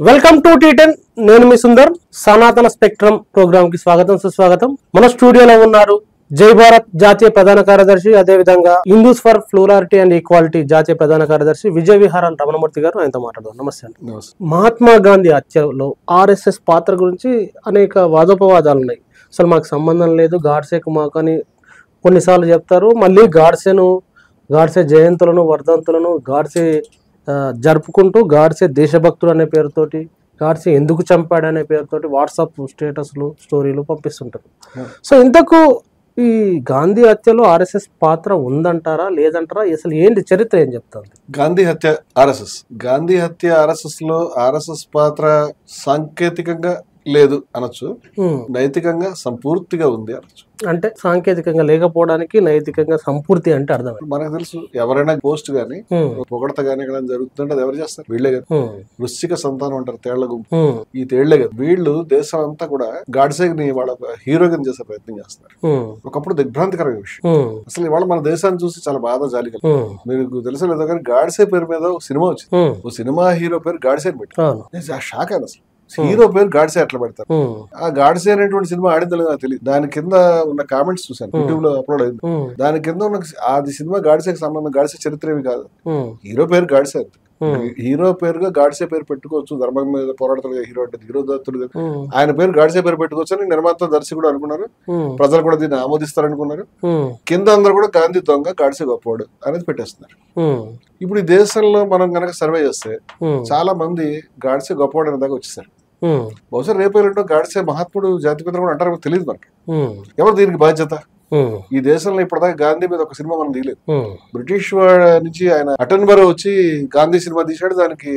Welcome to టీ10. నేను మీ సుందర్. సనాతన spectrum programme కి స్వాగతం సుస్వాగతం. మన స్టూడియోలో ఉన్నారు జై భారత్ జాతీయ ప్రధాన కార్యదర్శి, అదేవిధంగా హిందూస్ ఫర్ ఫ్లూరారిటీ అండ్ ఈక్వాలిటీ జాతీయ ప్రధాన కార్యదర్శి విజయ విహారం రమణమూర్తి గారు. ఆయనతో మాట్లాడదాం. నమస్తే అండి. మహాత్మా గాంధీ హత్యలో ఆర్ఎస్ఎస్ పాత్ర గురించి అనేక వాదోపవాదాలు ఉన్నాయి. అసలు మాకు సంబంధం లేదు, గాడ్సేకు మాకు అని కొన్నిసార్లు చెప్తారు. మళ్ళీ గాడ్సే జయంతులను, వర్ధంతులను గాడ్సే జరుపుకుంటూ గాడ్సే దేశభక్తుడు అనే పేరుతోటి, గాడ్సే ఎందుకు చంపాడు అనే పేరుతోటి వాట్సాప్ స్టేటస్లు, స్టోరీలు పంపిస్తుంటారు. సో ఇంతకు ఈ గాంధీ హత్యలో ఆర్ఎస్ఎస్ పాత్ర ఉందంటారా లేదంటారా? అసలు ఏంటి చరిత్ర ఏం చెప్తుంది? గాంధీ హత్య ఆర్ఎస్ఎస్ లో ఆర్ఎస్ఎస్ పాత్ర సాంకేతికంగా లేదు అనొచ్చు, నైతికంగా సంపూర్తిగా ఉంది అనొచ్చు. అంటే సాంకేతికంగా లేకపోవడానికి నైతికంగా సంపూర్తి అంటే అర్థం. మనకు తెలుసు, ఎవరైనా పోస్ట్ గానీ పొగడత గానీ ఎక్కడ జరుగుతుందంటే అది ఎవరు చేస్తారు? వీళ్లే కదా. వృశ్చిక సంతానం అంటారు, తేళ్ల గుంపు. ఈ తేళ్లే కదా. వీళ్ళు దేశం అంతా కూడా గాడ్సేని వాళ్ళ హీరోగా చేసే ప్రయత్నం చేస్తున్నారు. ఒకప్పుడు దిగ్భ్రాంతికరమైన విషయం. అసలు ఇవాళ మన దేశాన్ని చూసి చాలా బాధ జాలి కలిగింది. మీకు తెలుసో లేదో కానీ గాడ్సే పేరు మీద ఒక సినిమా వచ్చింది. ఓ సినిమా హీరో పేరు గాడ్సే అని పెట్టారు. షాక్ అయిన అసలు హీరో పేరు గాడ్సే ఎట్లా పెడతారు? ఆ గాడ్సే అనేటువంటి సినిమా ఆడిందో నాకు తెలియదు. దాని కింద ఉన్న కామెంట్స్ చూసాను, యూట్యూబ్ లో అప్లోడ్ అయింది. దాని కింద ఉన్న అది సినిమా గాడ్సేకి సంబంధం, గాడ్సే చరిత్ర ఏమి కాదు. హీరో పేరు గాడ్సే. హీరో పేరుగా గాడ్సే పేరు పెట్టుకోవచ్చు. ధర్మం మీద పోరాడతాడు హీరో అంటే, హీరో దత్తుడు. ఆయన పేరు గాడ్సే పేరు పెట్టుకోవచ్చు అని నిర్మాత, దర్శకుడు అనుకున్నారు. ప్రజలు కూడా దీన్ని ఆమోదిస్తారు అనుకున్నారు. కింద అందరూ కూడా గాంధీ దొంగ, గాడ్సే గొప్పవాడు అనేది పెట్టేస్తున్నారు. ఇప్పుడు ఈ దేశంలో మనం కనుక సర్వే చేస్తే చాలా మంది గాడ్సే గొప్పవాడు అనే దాకా వచ్చేసారు. బహుశా రేపేళ్ళంటో గాడ్సే మహాత్ముడు, జాతిపిత కూడా అంటారు, తెలియదు మనకి. ఎవరు దీనికి బాధ్యత? ఈ దేశంలో ఇప్పటిదాకా గాంధీ మీద ఒక సినిమా మనం తీయలేదు. బ్రిటిష్ నుంచి ఆయన అటెన్బరో వచ్చి గాంధీ సినిమా తీశాడు, దానికి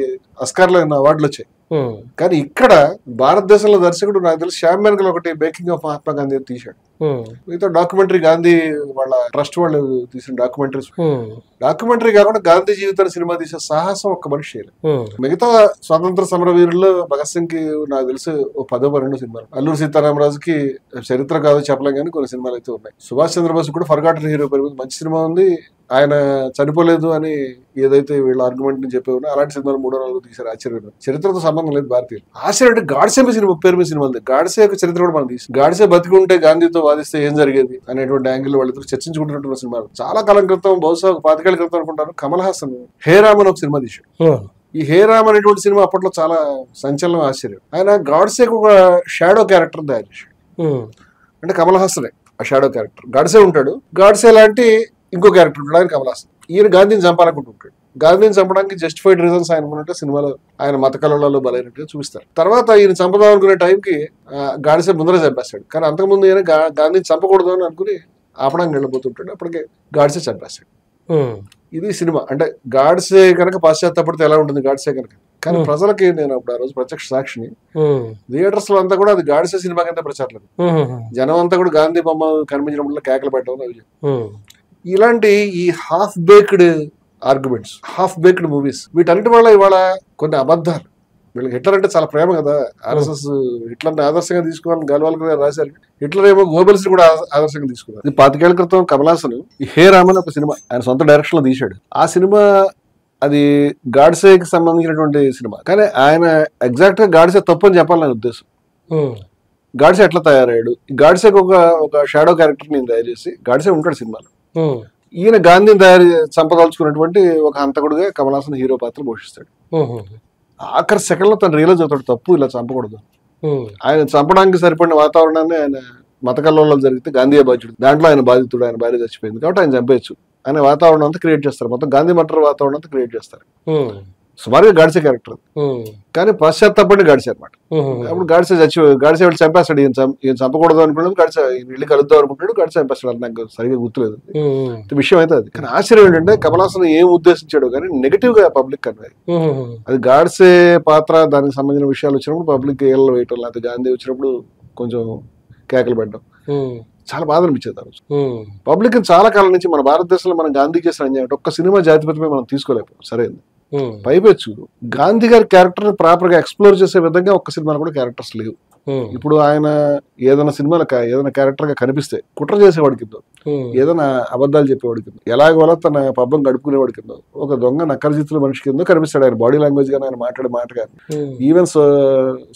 ఆస్కార్లో అవార్డులు వచ్చాయి. కానీ ఇక్కడ భారతదేశంలో దర్శకుడు నాకు తెలిసి శ్యామ్ బెనగల్ ఒకటి మేకింగ్ ఆఫ్ మహాత్మా గాంధీ తీశాడు. మిగతా డాక్యుమెంటరీ గాంధీ వాళ్ళ ట్రస్ట్ వాళ్ళు తీసిన డాక్యుమెంటరీ కాకుండా గాంధీ జీవితాన్ని సినిమా తీసే సాహసం ఒక్క మనిషి చేయలేదు. మిగతా స్వాతంత్ర సమర వీరుల్లో భగత్ సింగ్ కి నాకు తెలిసి 10-12 సినిమాలు, అల్లూరి సీతారామరాజుకి చరిత్ర కాదు చెప్పలేం కానీ కొన్ని సినిమాలు అయితే ఉన్నాయి. సుభాష్ చంద్రబోస్ కూడా ఫర్గాటన్ హీరో పేరు మంచి సినిమా ఉంది. ఆయన చనిపోలేదు అని ఏదైతే వీళ్ళ ఆర్గ్యుమెంట్ ని చెప్పే ఉన్నా అలాంటి సినిమాలు 3-4 తీశారు. ఆశ్చర్యం. చరిత్రతో సంబంధం లేదు భారతీయులు. ఆశ్చర్యం అంటే గాడ్సే సినిమా పేరు మీద సినిమా ఉంది. గాడ్సే యొక్క చరిత్ర కూడా మనం తీసి, గాడ్సే బతికుంటే గాంధీతో వాదిస్తే ఏం జరిగేది అనేటువంటి యాంగిల్ వాళ్ళిద్దరు చర్చించుకుంటున్న సినిమాలు. చాలా కాలం క్రితం, బహుశా 25 ఏళ్ల క్రితం అనుకుంటాను, కమల్ హాసన్ హే రామ్ అని ఒక సినిమా తీశాడు. ఈ హే రామ్ అనేటువంటి సినిమా అప్పట్లో చాలా సంచలనం, ఆశ్చర్యం. ఆయన గాడ్సేకి ఒక షాడో క్యారెక్టర్ తయారు చేశాడు. అంటే కమల్ హాసనే ఆ షాడో క్యారెక్టర్. గాడ్సే ఉంటాడు, గాడ్సే లాంటి ఇంకో క్యారెక్టర్ ఉంటాడు, ఆయన కమల్ హాసన్. ఈయన గాంధీని చంపాలనుకుంటుంటాడు. గాంధీని చంపడానికి జస్టిఫైడ్ రీజన్స్ ఆయన ఉన్నట్టు సినిమాలో ఆయన మత కళలలో బలైనట్టుగా చూపిస్తారు. తర్వాత ఈయన చంపదాం అనుకునే టైంకి గాడ్సే ముందర చంపేస్తాడు. కానీ అంతకుముందు ఈయన గాంధీని చంపకూడదు అని అనుకుని ఆపడానికి వెళ్ళిపోతుంటాడు. అప్పటికే గాడ్సే చంపేస్తాడు. ఇది సినిమా. అంటే గాడ్సే కనుక పాశ్చాత్యపడితే ఎలా ఉంటుంది గాడ్సే కనుక. కానీ ప్రజలకి నేను అప్పుడు ఆ రోజు ప్రత్యక్ష సాక్షిని. థియేటర్స్ లో అంతా కూడా అది గాడ్సే సినిమా కింద ప్రచారం. జనం అంతా కూడా గాంధీ బొమ్మ కనిపించినప్పుడు కేకలు పెట్టడం. ఇలాంటి ఈ half baked arguments, half baked movies, వీటన్నిటి వల్ల ఇవాళ కొన్ని అబద్ధాలు. వీళ్ళకి హిట్లర్ అంటే చాలా ప్రేమ కదా. ఆర్ఎస్ఎస్ హిట్లర్ని ఆదర్శంగా తీసుకోవాలని గల్వాల్కర్ గారు రాశారు. హిట్లర్ ఏమో గోబెల్స్ కూడా ఆదర్శంగా తీసుకున్నారు. 25 ఏళ్ల క్రితం కమల్ హాసన్ ఈ హే రామ్ అని ఒక సినిమా ఆయన సొంత డైరెక్షన్ లో తీశాడు. ఆ సినిమా అది గాడ్సేకి సంబంధించినటువంటి సినిమా. కానీ ఆయన ఎగ్జాక్ట్ గా గాడ్సే తప్పు అని చెప్పాలని నా ఉద్దేశం. గాడ్సే ఎట్లా తయారయ్యాడు? గాడ్సేకి ఒక షాడో క్యారెక్టర్ నేను తయారు చేసి, గాడ్సే ఉంటాడు సినిమాలో, ఈయన గాంధీని చంపదలుచుకున్నటువంటి ఒక హంతకుడుగా కమల్ హాసన్ హీరో పాత్ర పోషిస్తాడు. ఆఖరి సెకండ్ లో తను రియలైజ్ అవుతాడు, తప్పు ఇలా చంపకూడదు. ఆయన చంపడానికి సరిపడిన వాతావరణాన్ని ఆయన మత కల్లోలం జరిగితే గాంధీ బాధ్యుడు, దాంట్లో ఆయన బాధితుడు, ఆయన భార్య చచ్చిపోయింది కాబట్టి ఆయన చంపేయచ్చు అనే వాతావరణం అంతా క్రియేట్ చేస్తారు. మొత్తం గాంధీ మటర్ వాతావరణం అంతా క్రియేట్ చేస్తారు. సుమారుగా గాడ్సే క్యారెక్టర్, కానీ పశ్చాత్తాపడి గాడ్సే అనమాట. అప్పుడు గాడ్సే వెళ్ళి చంపేస్తాడు. ఈయన చంపకూడదు అనుకున్నాడు, గాడ్సే వెళ్ళి కలుద్దాం అనుకుంటాడు, గాడ్సే చంపేస్తాడు. నాకు సరిగ్గా గుర్తులేదు విషయం అయితే అది. కానీ ఆశ్చర్యం ఏంటంటే కమల్ హాసన్ ఏం ఉద్దేశించాడు కానీ నెగిటివ్ గా పబ్లిక్ కన్వే. అది గాడ్సే పాత్ర, దానికి సంబంధించిన విషయాలు వచ్చినప్పుడు పబ్లిక్ ఏళ్ళు వేయటం, లేకపోతే గాంధీ వచ్చినప్పుడు కొంచెం కేకలు పెట్టడం చాలా బాధ అనిపించేది ఆ రోజు. పబ్లిక్ చాలా కాలం నుంచి మన భారతదేశంలో మనం గాంధీ చేసిన అన్యాయం ఒక్క సినిమా జాతిపతమే మనం తీసుకోలేకపోయాం. సరైనది. పైపెచ్చు గాంధీ గారి క్యారెక్టర్ ప్రాపర్ గా ఎక్స్ప్లోర్ చేసే విధంగా ఒక్క సినిమాలో కూడా క్యారెక్టర్స్ లేవు. ఇప్పుడు ఆయన ఏదైనా సినిమాలో ఏదైనా క్యారెక్టర్ గా కనిపిస్తే కుట్ర చేసేవాడి కింద, ఏదైనా అబద్ధాలు చెప్పేవాడి కింద, ఎలాగోలా తన పబ్బం గడుపుకునేవాడి కింద, ఒక దొంగ నక్కరజిత్తుల మనిషి కింద కనిపిస్తాడు. ఆయన బాడీ లాంగ్వేజ్ గానీ, ఆయన మాట్లాడే మాట కానీ. ఈవెన్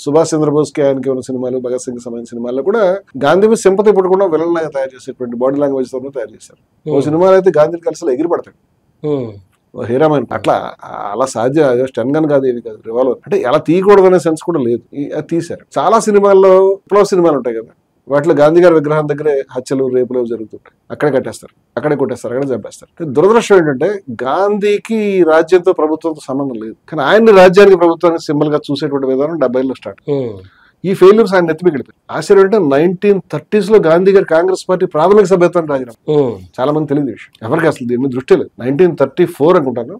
సుభాష్ చంద్రబోస్ కి ఆయనకి ఉన్న సినిమాలు, భగత్ సింగ్ సంబంధించిన సినిమాల్లో కూడా గాంధీ మీద సింపతి పుట్టకుండా విలన్ లాగా తయారు చేసేటువంటి బాడీ లాంగ్వేజ్ తో తయారు చేశారు. ఓ సినిమాలో అయితే గాంధీని కలిసి ఎగిరి పడతాడు హీరామైన. అలా సాధ్యం. స్టెన్ గన్ కాదు, ఏది కాదు, రివాల్వర్. అంటే ఎలా తీయకూడదు అనే సెన్స్ కూడా లేదు, అది తీశారు. చాలా సినిమాల్లో విప్లవ సినిమాలు ఉంటాయి కదా, వాటిలో గాంధీ గారి విగ్రహం దగ్గరే హత్యలు, రేపులు జరుగుతుంటాయి. అక్కడే కట్టేస్తారు, అక్కడే కొట్టేస్తారు, అక్కడే చంపేస్తారు. దురదృష్టం ఏంటంటే గాంధీకి రాజ్యంతో, ప్రభుత్వంతో సంబంధం లేదు, కానీ ఆయన్ని రాజ్యానికి, ప్రభుత్వానికి సింబల్ గా చూసేటువంటి విధానం 70లో స్టార్ట్. ఈ ఫెయిల్యూర్స్ ఆయన నెత్తిమీద గడిపారు. ఆశ్చర్యం అంటే 1930s లో గాంధీ గారు కాంగ్రెస్ పార్టీ ప్రాథమిక సభ్యత్వాన్ని రాజీనామా. చాలా మంది తెలియదు విషయం, ఎవరికి అసలు దీని మీద దృష్టి లేదు. 1934 అనుకుంటాను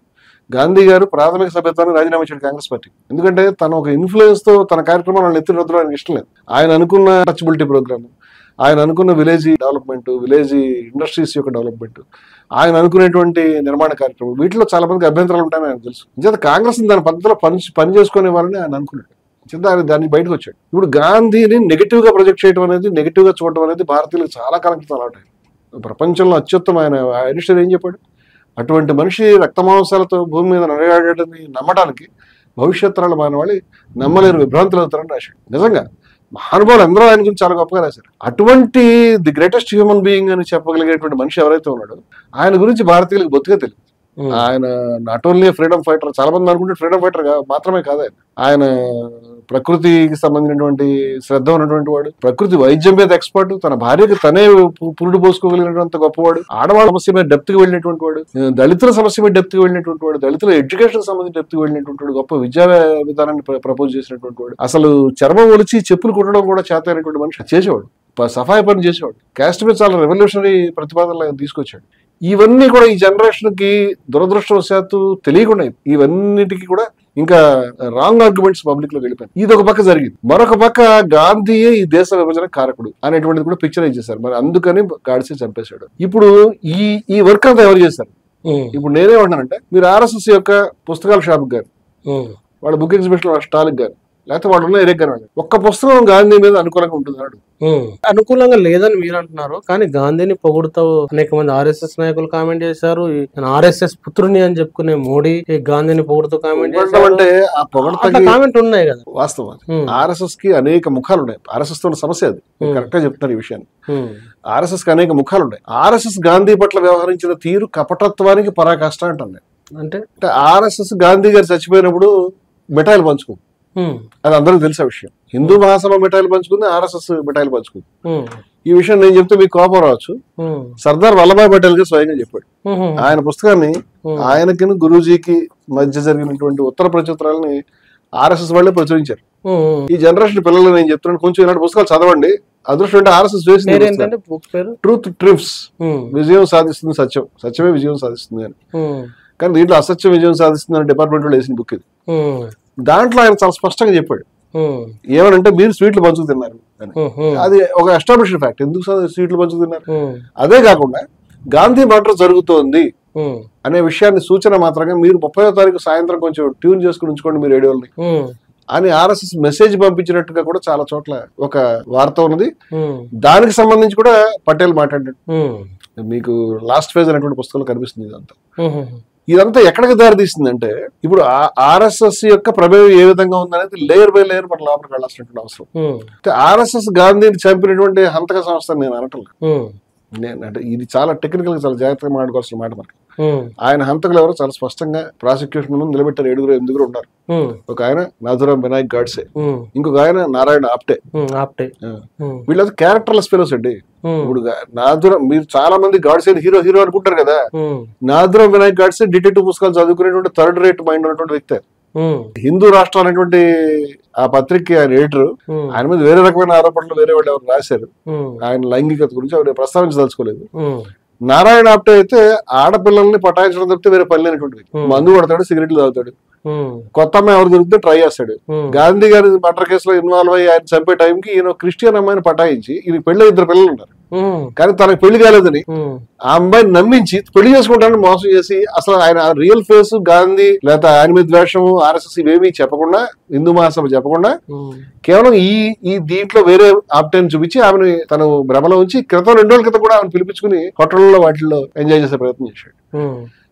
గాంధీ గారు ప్రాథమిక సభ్యత్వాన్ని రాజీనామా చేశాడు కాంగ్రెస్ పార్టీ. ఎందుకంటే తన ఒక ఇన్ఫ్లుయెన్స్ తో తన కార్యక్రమాలను ఎత్తి రొద్దడం ఆయనకి ఇష్టం లేదు. ఆయన అనుకున్న టచబిలిటీ ప్రోగ్రామ్, ఆయన అనుకున్న విలేజ్ డెవలప్మెంట్, విలేజ్ ఇండస్ట్రీస్ యొక్క డెవలప్మెంట్, ఆయన అనుకునేటువంటి నిర్మాణ కార్యక్రమం, వీటిలో చాలా మందికి అభ్యంతరాలు ఉంటాయని ఆయన తెలుసు. నిజంగా కాంగ్రెస్ దాని పద్ధతిలో పని చేసుకునే వాళ్ళని ఆయన అనుకున్నాడు. ఆయన దానికి బయటకు వచ్చాడు. ఇప్పుడు గాంధీని నెగిటివ్ గా ప్రొజెక్ట్ చేయడం అనేది, నెగిటివ్ గా చూడడం అనేది భారతీయులకు చాలా కాలం క్రితం అలవాటు. ప్రపంచంలో అత్యుత్తమైన ఐన్స్టైన్ ఏం చెప్పాడు, అటువంటి మనిషి రక్తమాంసాలతో భూమి మీద నడగాడని నమ్మడానికి భవిష్యత్ తరాల మానవాళి నమ్మలేరు, విభ్రాంతులు అవుతారని రాశాడు. నిజంగా మహానుభావులు అందరూ ఆయన గురించి చాలా గొప్పగా రాశారు. అటువంటి ది గ్రేటెస్ట్ హ్యూమన్ బీయింగ్ అని చెప్పగలిగేటువంటి మనిషి ఎవరైతే ఉన్నాడో ఆయన గురించి భారతీయులకు బొత్తుగా తెలియదు. ఆయన నాట్ ఓన్లీ ఫ్రీడమ్ ఫైటర్, చాలా మంది అనుకుంటే ఫ్రీడమ్ ఫైటర్ మాత్రమే కాదు, ఆయన ప్రకృతికి సంబంధించినటువంటి శ్రద్ధ ఉన్నటువంటి వాడు, ప్రకృతి వైద్యం మీద ఎక్స్పర్ట్, తన భార్యకి తనే పురుడు పోసుకోగలిగినటువంటి గొప్పవాడు, ఆడవాళ్ళ సమస్య మీద డెప్త్ కి వెళ్ళినటువంటి వాడు, దళితుల సమస్య మీద డెప్త్ కి వెళ్ళినటువంటి వాడు, దళితుల ఎడ్యుకేషన్ సంబంధించి డెప్త్ కి వెళ్ళినటువంటి వాడు, గొప్ప విద్యా విధానాన్ని ప్రపోజ్ చేసినటువంటి వాడు, అసలు చర్మం ఒలిచి చెప్పులు కుట్టడం కూడా చేత అయినటువంటి మనిషి చేసేవాడు, సఫాయి పని చేసేవాడు, క్యాస్ట్ మీద చాలా రెవల్యూషనరీ ప్రతిపాదనలు తీసుకొచ్చాడు. ఇవన్నీ కూడా ఈ జనరేషన్ కి దురదృష్టవశాత్తు తెలియకుండా ఇవన్నిటికీ కూడా ఇంకా రాంగ్ ఆర్గ్యుమెంట్స్ పబ్లిక్ లో వెళ్ళిపోయాయి. ఇది ఒక పక్క జరిగింది. మరొక పక్క గాంధీయే ఈ దేశ విభజన కారకుడు అనేటువంటిది కూడా పిక్చరైజ్ చేశారు. మరి అందుకని గాడ్సే చంపేశాడు. ఇప్పుడు ఈ వర్క్ అంతా ఎవరు చేశారు? ఇప్పుడు నేనేమంటానంటే, మీరు ఆర్ఎస్ఎస్ యొక్క పుస్తకాల షాప్ గారు, వాళ్ళ బుక్ ఎగ్జిబిషన్ స్టాల్ గారు, లేకపోతే వాళ్ళు ఉన్న ఏరియా గారు, ఒక్క పుస్తకం గాంధీ మీద అనుకూలంగా ఉంటుంది? అనుకూలంగా లేదని మీరు అంటున్నారు, కానీ గాంధీని పొగుడుతూ అనేక మంది ఆర్ఎస్ఎస్ నాయకులు కామెంట్ చేశారు. ఆర్ఎస్ఎస్ పుత్రుని అని చెప్పుకునే మోడీ గాంధీని పొగుడుతూ కామెంట్ చేశారు. అంటే ఆ పొగడత కామెంట్ ఉన్నాయి కదా. వాస్తవం, ఆర్ఎస్ఎస్ కి అనేక ముఖాలు ఉన్నాయి. ఆర్ఎస్ఎస్ తో సమస్య అది, కరెక్ట్ గా చెప్తున్నారు ఈ విషయాన్ని. ఆర్ఎస్ఎస్ కి అనేక ముఖాలు ఉన్నాయి. ఆర్ఎస్ఎస్ గాంధీ పట్ల వ్యవహరించిన తీరు కపటత్వానికి పరాకాష్ట అంటుంది. అంటే ఆర్ఎస్ఎస్ గాంధీ గారు చచ్చిపోయినప్పుడు మిఠాయిలు పంచుకుంది, అది అందరికి తెలిసే విషయం. హిందూ మహాసభ మిఠాయిలు పంచుకుంది, ఆర్ఎస్ఎస్ మిఠాయిలు పంచుకుంది. ఈ విషయం నేను చెప్తే మీకు కోపం రావచ్చు. సర్దార్ వల్లభాయ్ పటేల్ గారు స్వయంగా చెప్పాడు. ఆయన పుస్తకాన్ని ఆయనకి గురూజీకి మధ్య జరిగినటువంటి ఉత్తర ప్రచుత్రాలని ఆర్ఎస్ఎస్ వాళ్ళే ప్రచురించారు. ఈ జనరేషన్ పిల్లలు నేను చెప్తున్నాను, కొంచెం ఇలాంటి పుస్తకాలు చదవండి. అదృష్టం అంటే ఆర్ఎస్ఎస్ వేసింది ట్రూత్ ట్రిమ్స్, విజయం సాధిస్తుంది సత్యం, సత్యమే విజయం సాధిస్తుంది అని. కానీ దీంట్లో అసత్యం విజయం సాధిస్తుంది అని డిపార్ట్మెంట్ వాళ్ళు వేసిన బుక్ ఇది. దాంట్లో ఆయన చాలా స్పష్టంగా చెప్పాడు ఏమనంటే, మీరు స్వీట్లు పంచుకు తిన్నారు అని. అది ఒక ఎస్టాబ్లిష్డ్ ఫ్యాక్ట్. ఎందుకు స్వీట్లు పంచుకు తిన్నారు? అదే కాకుండా గాంధీ మర్డర్ జరుగుతోంది అనే విషయాన్ని సూచన మాత్రంగా మీరు 30వ తారీఖు సాయంత్రం కొంచెం ట్యూన్ చేసుకుని ఉంచుకోండి మీ రేడియోని అని ఆర్ఎస్ఎస్ మెసేజ్ పంపించినట్టుగా కూడా చాలా చోట్ల ఒక వార్త ఉన్నది. దానికి సంబంధించి కూడా పటేల్ మాట్లాడాడు. మీకు లాస్ట్ ఫేజ్ అనేటువంటి పుస్తకంలో కనిపిస్తుంది ఇదంతా. ఇదంతా ఎక్కడికి దారితీస్తుంది అంటే, ఇప్పుడు ఆర్ఎస్ఎస్ యొక్క ప్రభావం ఏ విధంగా ఉందనేది లేయర్ బై లేయర్ మన లోపలికి వెళ్ళాల్సినటువంటి అవసరం. ఆర్ఎస్ఎస్ గాంధీని చంపినటువంటి హంతక సంస్థ నేను అనటం అంటే ఇది చాలా టెక్నికల్ గా చాలా జాగ్రత్తగా మాట్లాడుకోవాల్సిన మాట మనకి. ఆయన హంతకులు ఎవరో చాలా స్పష్టంగా ప్రాసిక్యూషన్ ముందు నిలబెట్టారు. 7 ఉన్నారు. ఒక ఆయన నాథురామ్ వినాయక్ గాడ్సే, ఇంకొక ఆయన నారాయణ ఆప్టే. వీళ్ళది క్యారెక్టర్లెస్ ఫెలోస్ అండి. ఇప్పుడు నాథురామ్, మీరు చాలా మంది గాడ్సే హీరో అనుకుంటారు కదా. నాథురామ్ వినాయక్ గాడ్సే డిటెక్టివ్ పుస్తకాలు చదువుకునేటువంటి థర్డ్ రేట్ మైండ్ ఉన్నటువంటి వ్యక్తి. హిందూ రాష్ట్రం అనేటువంటి ఆ పత్రిక ఆయన ఎడిటర్. ఆయన మీద వేరే రకమైన ఆరోపణలు వేరే వాళ్ళు ఎవరు రాశారు. ఆయన లైంగికత గురించి ఎవరు ప్రస్తావించదలుచుకోలేదు. నారాయణ ఆప్టే అయితే ఆడపిల్లల్ని పటాయించడం తప్పితే వేరే పని లేనటువంటి వ్యక్తి. మందు కొడతాడు, సిగరెట్లు తాగుతాడు, కొత్త అమ్మాయి ఎవరు దొరికితే ట్రై చేస్తాడు. గాంధీ గారి మర్డర్ కేసులో ఇన్వాల్వ్ అయ్యి ఆయన చంపే టైంకి ఈయన క్రిస్టియన్ అమ్మాయిని పటాయించి ఈయన పెళ్లి 2 పిల్లలు ఉన్నారు, కానీ తనకు పెళ్లి కాలేదని ఆ అమ్మాయిని నమ్మించి పెళ్లి చేసుకుంటానని మోసం చేసి అసలు ఆయన రియల్ ఫేస్ గాంధీ లేదా ఆయన మీద ద్వేషం RSS ఇవేమీ చెప్పకుండా, హిందూ మహాసభ చెప్పకుండా కేవలం ఈ దీంట్లో వేరే ఆప్షన్ చూపించి ఆమెను తను భ్రమలో ఉంచి 2 రోజుల క్రితం కూడా ఆమెను పిలిపించుకుని హోటల్లో వాటిల్లో ఎంజాయ్ చేసే ప్రయత్నం చేశాడు.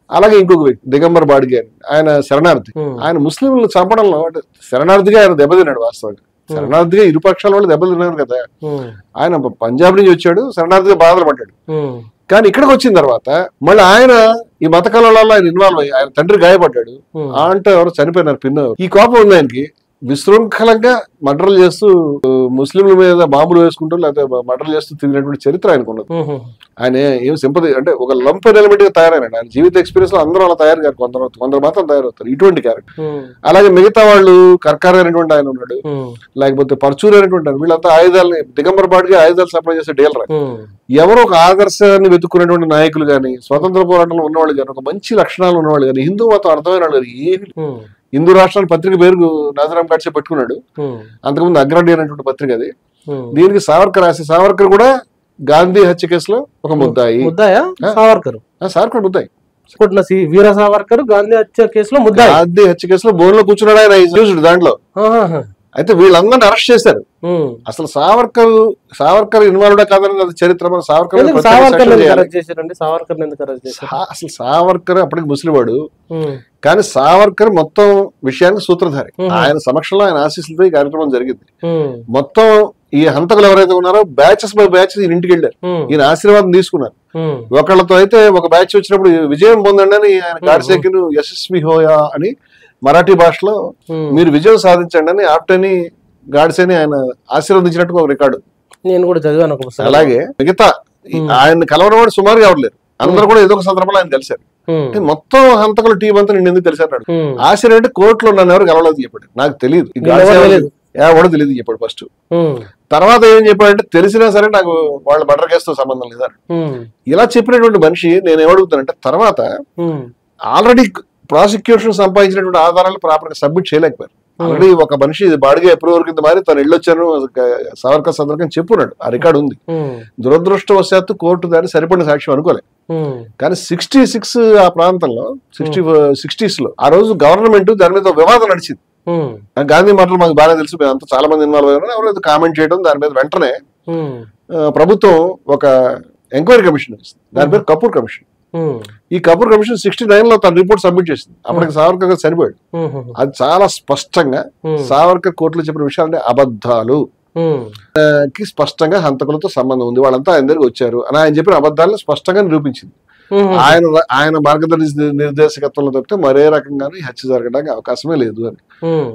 అలాగే ఇంకొక వ్యక్తి దిగంబర్ బాడ్గే ఆయన శరణార్థి, ఆయన ముస్లింలను చంపడంలో శరణార్థిగా ఆయన దెబ్బతిన్నాడు. వాస్తవంగా శరణార్థిగా ఇరు పక్షాల వాళ్ళు దెబ్బలు తిన్నారు కదా. ఆయన పంజాబ్ నుంచి వచ్చాడు, శరణార్థిగా బాధలు పడ్డాడు. కానీ ఇక్కడికి వచ్చిన తర్వాత మళ్ళీ ఆయన ఈ మత కళలలో ఆయన ఇన్వాల్వ్ అయ్యి ఆయన తండ్రి గాయపడ్డాడు. అంటే ఎవరు చనిపోయినారు పిన్న. ఈ కోపం ఉంది ఆయనకి, విశృంఖలంగా మర్డర్లు చేస్తూ ముస్లింల మీద బాంబులు వేసుకుంటూ లేకపోతే మర్డర్లు చేస్తూ తిరిగినటువంటి చరిత్ర ఆయనకు ఉన్నది. ఆయన ఏం సింపతి అంటే ఒక లంప్ ఎలిమెంట్ గా తయారైనాడు. ఆయన జీవిత ఎక్స్పీరియన్స్ లో అందరూ అలా తయారు కాదు, కొందరు మాత్రం తయారవుతారు ఇటువంటి క్యారెక్టర్. అలాగే మిగతా వాళ్ళు కర్కార్ అనేటువంటి ఆయన ఉన్నాడు, లేకపోతే పర్చూర్ అనేటువంటి ఆయన, వీళ్ళంతా ఆయుధాలని దిగంబర్ బాడ్గా ఆయుధాలు సప్లై చేసే డీలర్. ఎవరో ఒక ఆదర్శాన్ని వెతుక్కునేటువంటి నాయకులు గాని, స్వతంత్ర పోరాటంలో ఉన్నవాళ్ళు గాని, ఒక మంచి లక్షణాలు ఉన్నవాళ్ళు గాని, హిందూ మతం అర్థమైన వాళ్ళు ఏమి హిందూ రాష్ట్రాల పత్రిక పేరు నాథరాం గాడ్సే పెట్టుకున్నాడు. అంతకుముందు అగ్రడి అనేటువంటి పత్రిక అది. దీనికి సావర్కర్ రాసి, సావర్కర్ కూడా గాంధీ హత్య కేసులో ఒక ముద్దాయి. సావర్కర్ ముద్దాయి. వీర సావర్కర్ గాంధీ హత్య కేసులో ముద్దాయి. గాంధీ హత్య కేసులో బోన్ లో కూర్చున్నాడు ఆయన దాంట్లో. అయితే వీళ్ళందరినీ అరెస్ట్ చేశారు. అసలు సావర్కర్ ఇన్వాల్వ్ కాదని అది చరిత్ర. అసలు సావర్కర్ అప్పటికి ముస్లింవాడు, కానీ సావర్కర్ మొత్తం విషయానికి సూత్రధారి. ఆయన సమక్షంలో ఆయన ఆశీస్సులతో ఈ కార్యక్రమం జరిగింది. మొత్తం ఈ హంతకులు ఎవరైతే ఉన్నారో బ్యాచెస్ బై బ్యాచెస్ ఈయన ఇంటికి వెళ్ళారు, ఈయన ఆశీర్వాదం తీసుకున్నారు. ఒకళ్ళతో అయితే ఒక బ్యాచ్ వచ్చినప్పుడు విజయం పొందండి అని ఆయన గాడ్సేకిను యశస్వి హోయా అని మరాఠీ భాషలో మీరు విజయం సాధించండి అని ఆప్టని గాడ్సేని ఆయన ఆశీర్వదించినట్టు ఒక రికార్డు నేను కూడా చదివాను. అలాగే మిగతా ఆయన కలవడం వాడు సుమారుగా ఎవరు లేరు, అందరూ కూడా ఏదో ఒక సందర్భంలో ఆయన కలిశారు. మొత్తం హంతకుల టీం అంతా నేను ఎందుకు తెలిసాడు. ఆశ్చర్యం అంటే కోర్టులో నన్ను ఎవరు కలవలేదు చెప్పాడు. నాకు తెలియదు, కూడా తెలియదు చెప్పాడు ఫస్ట్. తర్వాత ఏం చెప్పాడంటే తెలిసినా సరే నాకు వాళ్ళ మర్డర్ కేసుతో సంబంధం లేదా. ఇలా చెప్పినటువంటి మనిషి నేను ఏమడుగుతానంటే తర్వాత ఆల్రెడీ ప్రాసిక్యూషన్ సంపాదించినటువంటి ఆధారాలు ప్రాపర్ గా సబ్మిట్ చేయలేకపోయారు. ఆల్రెడీ ఒక మనిషి బాడిగా ఎప్రూవల్ కింద మారి తను వెళ్ళొచ్చాను సావర్కర్ సందర్భం చెప్పున్నాడు, ఆ రికార్డు ఉంది. దురదృష్టవశాత్తు కోర్టు దాన్ని సరిపడిన సాక్ష్యం అనుకోలే. కానీ 66 ఆ ప్రాంతంలో 60s లో ఆ రోజు గవర్నమెంట్ దాని మీద వివాదం నడిచింది. గాంధీ మాటలు మాకు బాగా తెలుసు, మేము అంతా చాలా మంది ఇన్వాల్వ్ అయ్యారు, ఎవరైతే కామెంట్ చేయడం దాని మీద వెంటనే ప్రభుత్వం ఒక ఎంక్వైరీ కమిషన్ ఇస్తుంది, దాని పేరు కపూర్ కమిషన్. ఈ కపూర్ కమిషన్ 69 లో తన రిపోర్ట్ సబ్మిట్ చేసింది. అప్పటికి సావర్కర్ గారు చనిపోయాడు. అది చాలా స్పష్టంగా సావర్కర్ కోర్టులో చెప్పిన విషయాలంటే అబద్ధాలు కి స్పష్టంగా హంతకులతో సంబంధం ఉంది, వాళ్ళంతా ఆయన దగ్గరికి వచ్చారు అని ఆయన చెప్పిన అబద్ధాలను స్పష్టంగా నిరూపించింది. ఆయన నిర్దేశకత్వంలో తప్పితే మరే రకంగానూ ఈ హత్య జరగడానికి అవకాశమే లేదు అని.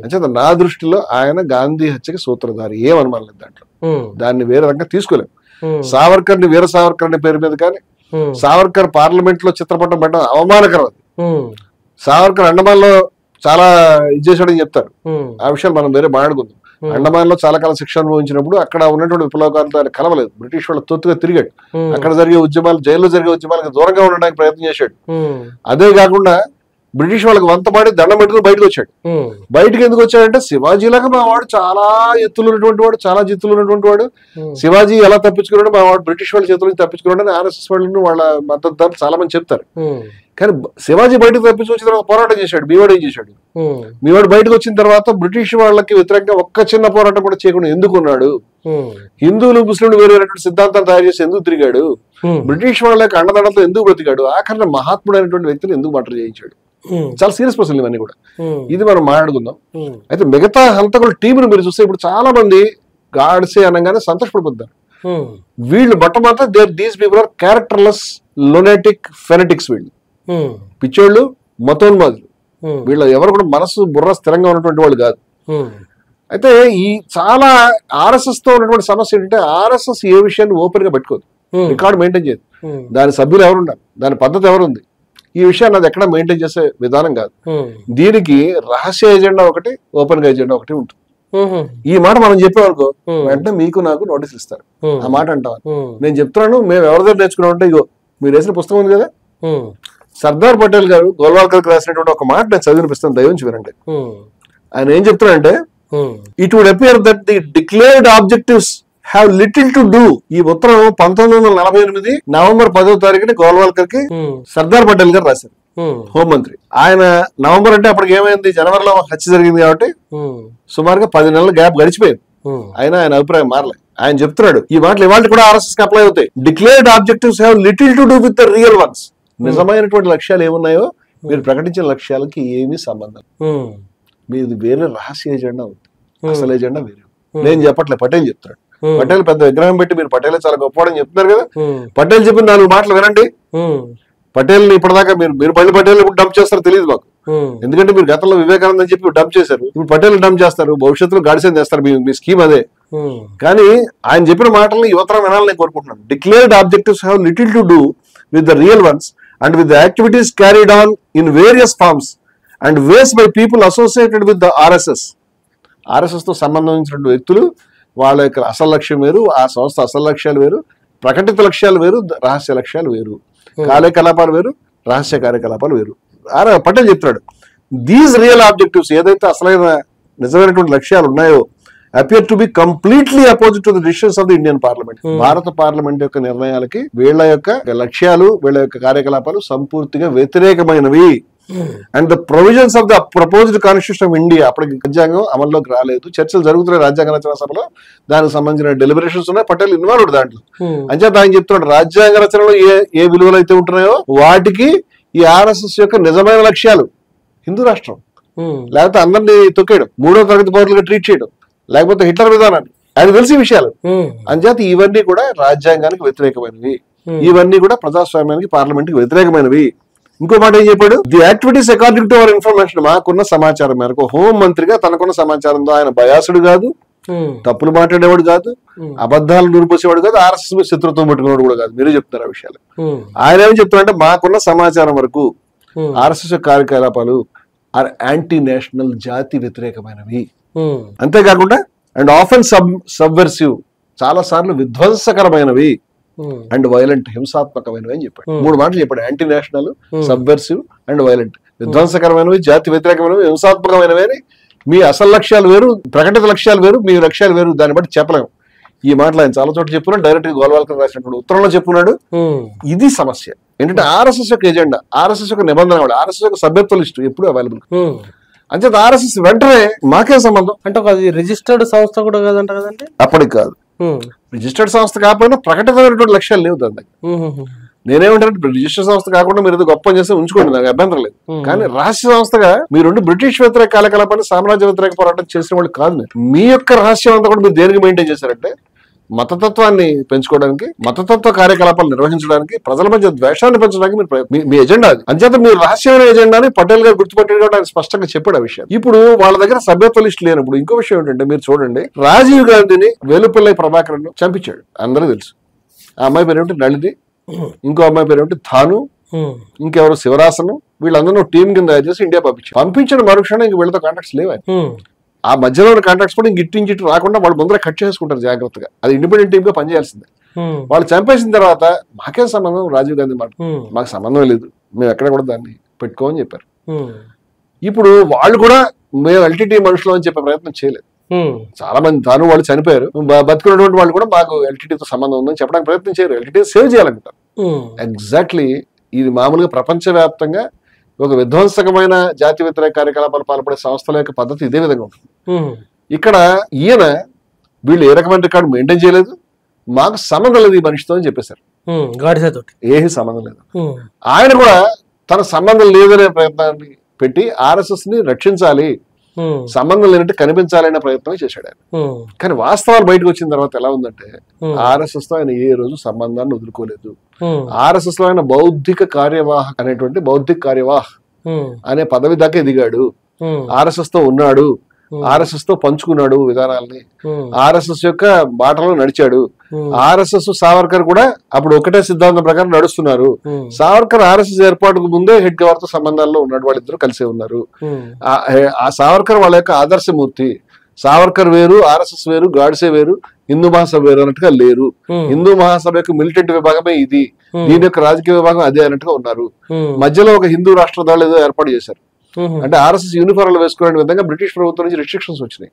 అంటే నా దృష్టిలో ఆయన గాంధీ హత్యకి సూత్రధారి, ఏమనమాట లేదు దాంట్లో. దాన్ని వేరే రకంగా తీసుకోలేము. సావర్కర్ ని వీర సావర్కర్ అనే పేరు మీద కానీ, సావర్కర్ పార్లమెంట్ లో చిత్రపటం పెట్టడం అవమానకరం. సావర్కర్ అండమాన్ లో చాలా ఇది చేశాడని చెప్తారు, ఆ విషయాలు మనం వేరే మాట్లాడుకుందాం. అండమాన్ లో చాలా కాలం శిక్ష అనుభవించినప్పుడు అక్కడ ఉన్నటువంటి విప్లవకారులతో ఆయన కలవలేదు, బ్రిటిష్ వాళ్ళ తొత్తుగా తిరిగాడు. అక్కడ జరిగే ఉద్యమాలు, జైల్లో జరిగే ఉద్యమాలకు దూరంగా ఉండడానికి ప్రయత్నం చేశాడు. అదే కాకుండా బ్రిటిష్ వాళ్ళకి వంతపాడి దండం పెట్టుకుని బయటకు వచ్చాడు. బయటకు ఎందుకు వచ్చాడంటే శివాజీలాగా మా వాడు చాలా ఎత్తులు ఉన్నటువంటి వాడు, చాలా జిత్తులు ఉన్నటువంటి వాడు. శివాజీ ఎలా తప్పించుకున్నాడు, మా వాడు బ్రిటిష్ వాళ్ళ చేతుల నుంచి తప్పించుకున్నాడు అని RSS వాళ్ళు వాళ్ళ మద్దతు చాలా మంది చెప్తారు. కానీ శివాజీ బయటకు తప్పించి వచ్చిన తర్వాత పోరాటం చేశాడు. మీవాడు ఏం చేశాడు, మీవాడు బయటకు వచ్చిన తర్వాత బ్రిటిష్ వాళ్ళకి వ్యతిరేకంగా ఒక్క చిన్న పోరాటం కూడా చేయకుండా ఎందుకున్నాడు? హిందువులు ముస్లింలు వేరేటువంటి సిద్ధాంతాలు తయారు చేసి ఎందుకు తిరిగాడు? బ్రిటిష్ వాళ్ళకి అండదండలతో ఎందుకు బ్రతికాడు? ఆఖరణ మహాత్ముడు అనేటువంటి వ్యక్తిని ఎందుకు మర్డర్ చేయించాడు? చాలా సీరియస్ ప్రశ్నలు ఇవన్నీ కూడా. ఇది మనం మాట్లాడుకుందాం. అయితే మిగతా హంతకుల టీంను మీరు చూస్తే ఇప్పుడు చాలా మంది గాడ్సే అనగానే సంతోషపడిపోతారు. వీళ్ళు బట్టమాత్రం these people are characterless లొనాటిక్ fanatics. వీళ్ళు పిచ్చోళ్ళు, మతోన్మాదులు. వీళ్ళు ఎవరు కూడా మనసు బుర్ర స్థిరంగా ఉన్నటువంటి వాళ్ళు కాదు. అయితే ఈ చాలా RSS తో ఉన్నటువంటి సమస్య ఏంటంటే RSS ఏ విషయాన్ని ఓపెన్ గా పెట్టుకోదు, రికార్డు మెయింటైన్ చేయదు. దాని సభ్యులు ఎవరున్నారు, దాని పద్ధతి ఎవరుంది, ఈ విషయాన్ని అది ఎక్కడ మెయింటైన్ చేసే విధానం కాదు. దీనికి రహస్య ఎజెండా ఒకటి, ఓపెన్ గా ఎజెండా ఒకటి ఉంటుంది. ఈ మాట మనం చెప్పేవరకు వెంటనే మీకు నాకు నోటీసులు ఇస్తారు. ఆ మాట అంటాం. నేను చెప్తున్నాను, మేము ఎవరి దగ్గర నేర్చుకున్నామంటే ఇగో మీరు వేసిన పుస్తకం ఉంది కదా, సర్దార్ పటేల్ గారు గోల్వాల్కర్ రాసినటువంటి ఒక మాట నేను చదివినిపిస్తాను, దయవుంచి వినండి. ఆయన ఏం చెప్తున్నాడంటే, it would appear that the declared objectives have little to do. ఈ ఉత్తరం 1948 నవంబర్ 10వ తారీఖున గోల్వాల్కర్ కి సర్దార్ పటేల్ గారు రాశారు, హోంమంత్రి. ఆయన నవంబర్ అంటే అప్పటికి ఏమైంది, జనవరిలో హత్య జరిగింది కాబట్టి సుమారుగా 10 నెలల గ్యాప్ గడిచిపోయింది. అయినా ఆయన అభిప్రాయం మారలే. ఆయన చెప్తున్నాడు ఈ మాటలు ఇవాళ కూడా ఆర్ఎస్ఎస్ కి అప్లై అవుతాయి. Declared objectives have little to do with the real once. నిజమైనటువంటి లక్ష్యాలు ఏమున్నాయో మీరు ప్రకటించిన లక్ష్యాలకి ఏమీ సంబంధం. మీది వేరే రహస్య ఎజెండా ఉంది, అసలు ఎజెండా వేరే. నేను చెప్పట్లే, పటేల్ చెప్తున్నాడు. పటేల్ పెద్ద విగ్రహం పెట్టి మీరు పటేల్ చాలా గొప్పవాడని చెప్తున్నారు కదా, పటేల్ చెప్పిన 4 మాటలు వినండి. పటేల్ ని ఇప్పటిదాకా మీరు మళ్ళీ పటేల్ ఇప్పుడు డంప్ చేస్తారో తెలియదు మాకు, ఎందుకంటే మీరు గతంలో వివేకానంద అని చెప్పి డంప్ చేశారు, ఇప్పుడు పటేల్ డంప్ చేస్తారు, భవిష్యత్తులో గాడిసేం చేస్తారు. మీ స్కీమ్ అదే. కానీ ఆయన చెప్పిన మాటలను యువతరం వినాలని కోరుకుంటున్నాను. Declared objectives have little to do with the real ones and with the activities carried on in various forms and ways by people associated with the RSS. RSS తో సంబంధించిన వ్యక్తులు వాళ్ళ యొక్క అసలు లక్ష్యం వేరు, ఆ సంస్థ అసలు లక్ష్యాలు వేరు, ప్రకటిత లక్ష్యాలు వేరు, రహస్య లక్ష్యాలు వేరు, కార్యకలాపాలు వేరు, రహస్య కార్యకలాపాలు వేరు. పటేల్ చెప్తున్నాడు దీస్ రియల్ ఆబ్జెక్టివ్స్, ఏదైతే అసలైన నిజమైనటువంటి లక్ష్యాలు ఉన్నాయో, appear to be completely opposite to the decisions of the Indian parliament. భారత పార్లమెంట్ యొక్క నిర్ణయాలకి వీళ్ళ యొక్క లక్ష్యాలు, వీళ్ళ యొక్క కార్యకలాపాలు సంపూర్తిగా వ్యతిరేకమైనవి. And the provisions of the proposed constitution of India, అప్పటికి రాజ్యాంగం అమల్లోకి రాలేదు, చర్చలు జరుగుతున్నాయి రాజ్యాంగ రచన సభలో, దానికి సంబంధించిన డెలిబరేషన్స్ ఉన్నాయి, పటేల్ ఇన్వాల్వ్డ్ దాంట్లో. అంచేత ఆయన చెప్తున్నాడు రాజ్యాంగ రచనలో ఏ విలువలు అయితే ఉంటున్నాయో వాటికి ఈ ఆర్ఎస్ఎస్ యొక్క నిజమైన లక్ష్యాలు హిందూ రాష్ట్రం, లేకపోతే అందరినీ తొక్కేయడం, 3వ తరగతి పౌరులుగా ట్రీట్ చేయడం, లేకపోతే హిట్లర్ విధానాన్ని, ఆయన తెలిసిన విషయాలు. అంచేత ఇవన్నీ కూడా రాజ్యాంగానికి వ్యతిరేకమైనవి, ఇవన్నీ కూడా ప్రజాస్వామ్యానికి పార్లమెంట్కి వ్యతిరేకమైనవి. ఇంకో మాట ఏం చెప్పాడు, the activities according to our information, మాకున్న సమాచారం మేరకు, హోం మంత్రిగా తనకున్న సమాచారంతో ఆయన బయాసుడు కాదు, తప్పులు మాట్లాడేవాడు కాదు, అబద్ధాలు నూరిపోసేవాడు కాదు, ఆర్ఎస్ఎస్ మీద శత్రుత్వం పెట్టుకునేవాడు కూడా కాదు. మీరే చెప్తున్నారు ఆ విషయాలు. ఆయన ఏం చెప్తున్నారంటే మాకున్న సమాచారం వరకు ఆర్ఎస్ఎస్ కార్యకలాపాలు ఆర్ యాంటీ నేషనల్, జాతి వ్యతిరేకమైనవి. అంతేకాకుండా అండ్ ఆఫెన్ సబ్వర్సివ్, చాలా సార్లు విధ్వంసకరమైనవి, అండ్ వైలెంట్, హింసాత్మకమైనవి అని చెప్పాడు. 3 మాటలు చెప్పాడు, యాంటీ నేషనల్, సబ్వర్సివ్ అండ్ వైలెంట్. విధ్వంసకరమైనవి, జాతి వ్యతిరేకమైనవి, హింసాత్మకమైనవి అని. మీ అసలు లక్ష్యాలు వేరు, ప్రకటిత లక్ష్యాలు వేరు, మీ లక్ష్యాలు వేరు, దాన్ని బట్టి చెప్పలేము. ఈ మాటలు ఆయన చాలా చోట్ల చెప్పుకున్నాడు, డైరెక్ట్ గా గోల్వాల్కర్ రాసినటువంటి ఉత్తరంలో చెప్పుకున్నాడు. ఇది సమస్య ఏంటంటే ఆర్ఎస్ఎస్ యొక్క ఎజెండా, ఆర్ఎస్ఎస్ యొక్క నిబంధన, ఆర్ఎస్ఎస్ యొక్క సభ్యత్వ లిస్టు ఎప్పుడు అవైలబుల్. అంచేత ఆర్ఎస్ఎస్ వెంటనే మాకే సంబంధం అంటే అది రిజిస్టర్డ్ సంస్థ కూడా కాదంట కదండి, అప్పటికి కాదు. రిజిస్టర్డ్ సంస్థ కాకపోయినా ప్రకటితమైనటువంటి లక్ష్యాలు లేవు దాని దగ్గర. నేనేమంటానంటే రిజిస్టర్ సంస్థ కాకుండా మీరు ఏదో గొప్ప చేస్తే ఉంచుకోండి, నాకు అభ్యంతరం లేదు. కానీ రహస్య సంస్థగా మీరు బ్రిటిష్ వ్యతిరేక కార్యకలాపాన్ని, సామ్రాజ్య వ్యతిరేక పోరాటం చేసిన వాళ్ళు కాదు. మీ యొక్క రహస్యం అంతా కూడా మీరు దేనికి మెయింటైన్ చేశారంటే మతతత్వాన్ని పెంచుకోవడానికి, మతతత్వ కార్యకలాపాలు నిర్వహించడానికి, ప్రజల మధ్య ద్వేషాన్ని పెంచడానికి మీ ఎజెండా అది. అంచేత మీ రహస్యమైన ఎజెండాని పటేల్ గారు గుర్తుపెట్టాడు కాబట్టి ఆయన స్పష్టంగా చెప్పాడు ఆ విషయం. ఇప్పుడు వాళ్ళ దగ్గర సభ్యత్వ లిస్ట్ లేనప్పుడు ఇంకో విషయం ఏంటంటే, మీరు చూడండి, రాజీవ్ గాంధీని వేలుపిల్లై ప్రభాకర్ చంపించాడు, అందరూ తెలుసు. ఆ అమ్మాయి పేరు ఏమిటి, నళిని. ఇంకో అమ్మాయి పేరు ఏమిటి, థాను. ఇంకెవరు, శివరాసనం. వీళ్ళందరూ టీం కింద తయారు చేసి ఇండియా పంపించిన మరుక్షణం ఇంక వీళ్ళతో కాంటాక్ట్స్ లేవు. ఆ మధ్యలో ఉన్న కాంట్రాక్ట్స్ కూడా ఇంటించిట్టు రాకుండా వాళ్ళు ముందర కట్ చేసుకుంటారు జాగ్రత్తగా. అది ఇండిపెండెంట్ టీమ్ గా పనిచేయాల్సిందే. వాళ్ళు చంపేసిన తర్వాత మాకేం సంబంధం, రాజీవ్ గాంధీ మాట మాకు సంబంధం లేదు, మేము ఎక్కడ కూడా దాన్ని పెట్టుకోమని చెప్పారు. ఇప్పుడు వాళ్ళు కూడా మేము ఎల్టీటీ మనుషులు అని చెప్పే ప్రయత్నం చేయలేదు. చాలా మంది తాను వాళ్ళు చనిపోయారు, బతుకున్నటువంటి వాళ్ళు కూడా మాకు ఎల్టీటీతో సంబంధం ఉందని చెప్పడానికి ప్రయత్నం చేయరు. ఎల్టీటీ సేవ్ చేయాలనుకుంటారు. ఎగ్జాక్ట్లీ ఇది మామూలుగా ప్రపంచవ్యాప్తంగా ఒక విధ్వంసకమైన జాతి వ్యతిరేక కార్యకలాపాలు పాల్పడే సంస్థల యొక్క పద్ధతి ఇదే విధంగా ఉంటుంది. ఇక్కడ ఈయన వీళ్ళు ఏ రకమైన రికార్డు మెయింటైన్ చేయలేదు, మాకు సంబంధం లేదు ఈ మనిషితో అని చెప్పేశారు. ఏమీ సంబంధం లేదు. ఆయన కూడా తన సంబంధం లేదనే ప్రయత్నాన్ని పెట్టి ఆర్ఎస్ఎస్ ని రక్షించాలి, సంబంధం లేనట్టు కనిపించాలనే ప్రయత్నం చేశాడు ఆయన. కానీ వాస్తవాలు బయటకు వచ్చిన తర్వాత ఎలా ఉందంటే, ఆర్ఎస్ఎస్ తో ఆయన ఏ రోజు సంబంధాన్ని వదులుకోలేదు. ఆర్ఎస్ఎస్ లో ఆయన బౌద్ధిక కార్యవాహ అనేటువంటి బౌద్ధిక కార్యవాహ్ అనే పదవి దాకా ఎదిగాడు. ఆర్ఎస్ఎస్ తో ఉన్నాడు, ఆర్ఎస్ఎస్ తో పంచుకున్నాడు విధానాలని, ఆర్ఎస్ఎస్ యొక్క బాటలో నడిచాడు. ఆర్ఎస్ఎస్ సావర్కర్ కూడా అప్పుడు ఒకటే సిద్ధాంతం ప్రకారం నడుస్తున్నారు. సావర్కర్ ఆర్ఎస్ఎస్ ఏర్పాటుకు ముందే హెడ్ గవర్తో సంబంధాల్లో ఉన్నాడు, వాళ్ళిద్దరూ కలిసే ఉన్నారు. ఆ సావర్కర్ వాళ్ళ యొక్క ఆదర్శమూర్తి. సావర్కర్ వేరు, ఆర్ఎస్ఎస్ వేరు, గాడ్సే వేరు, హిందూ మహాసభ వేరు అన్నట్టుగా లేరు. హిందూ మహాసభ యొక్క మిలిటెంట్ విభాగమే ఇది, దీని యొక్క రాజకీయ విభాగం అదే అన్నట్టుగా ఉన్నారు. మధ్యలో ఒక హిందూ రాష్ట్ర దళాలు ఏదో ఏర్పాటు చేశారు. అంటే ఆర్ఎస్ఎస్ యూనిఫార్మ్లు వేసుకునే విధంగా బ్రిటిష్ ప్రభుత్వం నుంచి రిస్ట్రిక్షన్స్ వచ్చినాయి.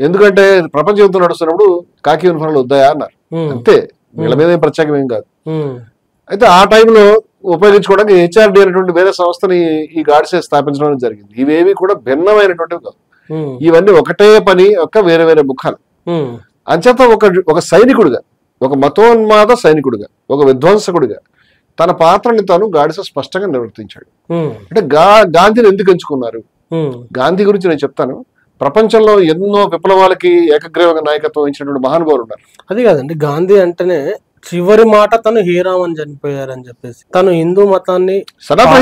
ఎందుకంటే ప్రపంచ యుద్ధం నడుస్తున్నప్పుడు కాకి యూనిఫార్మ్లు వద్దాయా అన్నారు. అంతే, వీళ్ళ మీద ఏం ప్రత్యేకం ఏం కాదు. అయితే ఆ టైంలో ఉపయోగించుకోవడానికి హెచ్ఆర్డి అనేటువంటి వేరే సంస్థని ఈ గాడ్సే స్థాపించడం జరిగింది. ఇవేవి కూడా భిన్నమైనటువంటివి కాదు, ఇవన్నీ ఒకటే పని యొక్క వేరే వేరే ముఖాలు. అంచేత ఒక సైనికుడిగా, ఒక మతోన్మాద సైనికుడిగా, ఒక విధ్వంసకుడిగా తన పాత్రని తాను గాడ్సే స్పష్టంగా నిర్వర్తించాడు. అంటే గాంధీని ఎందుకు ఎంచుకున్నారు? గాంధీ గురించి నేను చెప్తాను. ప్రపంచంలో ఎన్నో విప్లవాలకి ఏకగ్రీవంగా నాయకత్వం వహించినటువంటి మహానుభావులు ఉన్నారు. అది కాదండి, గాంధీ అంటేనే చివరి మాట తను హీరామని చనిపోయారని చెప్పేసి తను హిందూ మతాన్ని సనాతన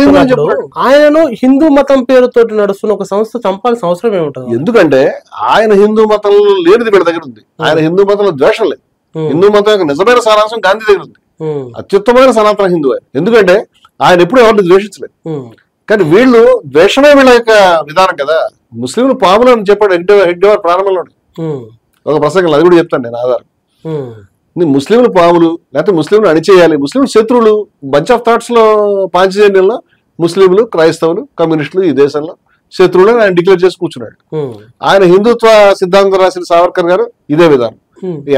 హిందూ ఆయనను హిందూ మతం పేరుతోటి నడుస్తున్న ఒక సంస్థ చంపాల్సిన అవసరం ఏముంటుంది? ఎందుకంటే ఆయన హిందూ మతంలో లేనిది వీళ్ళ దగ్గర ఉంది. ఆయన హిందూ మతంలో ద్వేషం లేదు. హిందూ మతం యొక్క నిజమైన సారాంశం గాంధీ దగ్గర ఉంది. అత్యుత్తమైన సనాతన హిందూ ఆయన. ఎందుకంటే ఆయన ఎప్పుడు ఎవరిని ద్వేషించలేదు. కానీ వీళ్ళు ద్వేషమే వీళ్ళ యొక్క విధానం కదా. ముస్లింలు పాములు అని చెప్పాడు హెడ్డేవారు ప్రారంభంలో ఒక ప్రసంగంలో, అది కూడా చెప్తాను నేను ఆధారం. ముస్లింలు పాములు, లేకపోతే ముస్లింలు అణిచేయాలి, ముస్లింలు శత్రువులు, బంచ్ ఆఫ్ థాట్స్ లో పాంచజన్యంలో ముస్లింలు, క్రైస్తవులు, కమ్యూనిస్టులు ఈ దేశంలో శత్రువులు ఆయన డిక్లేర్ చేసి కూర్చున్నాడు. ఆయన హిందుత్వ సిద్ధాంతం రాసిన సావర్కర్ గారు ఇదే విధానం.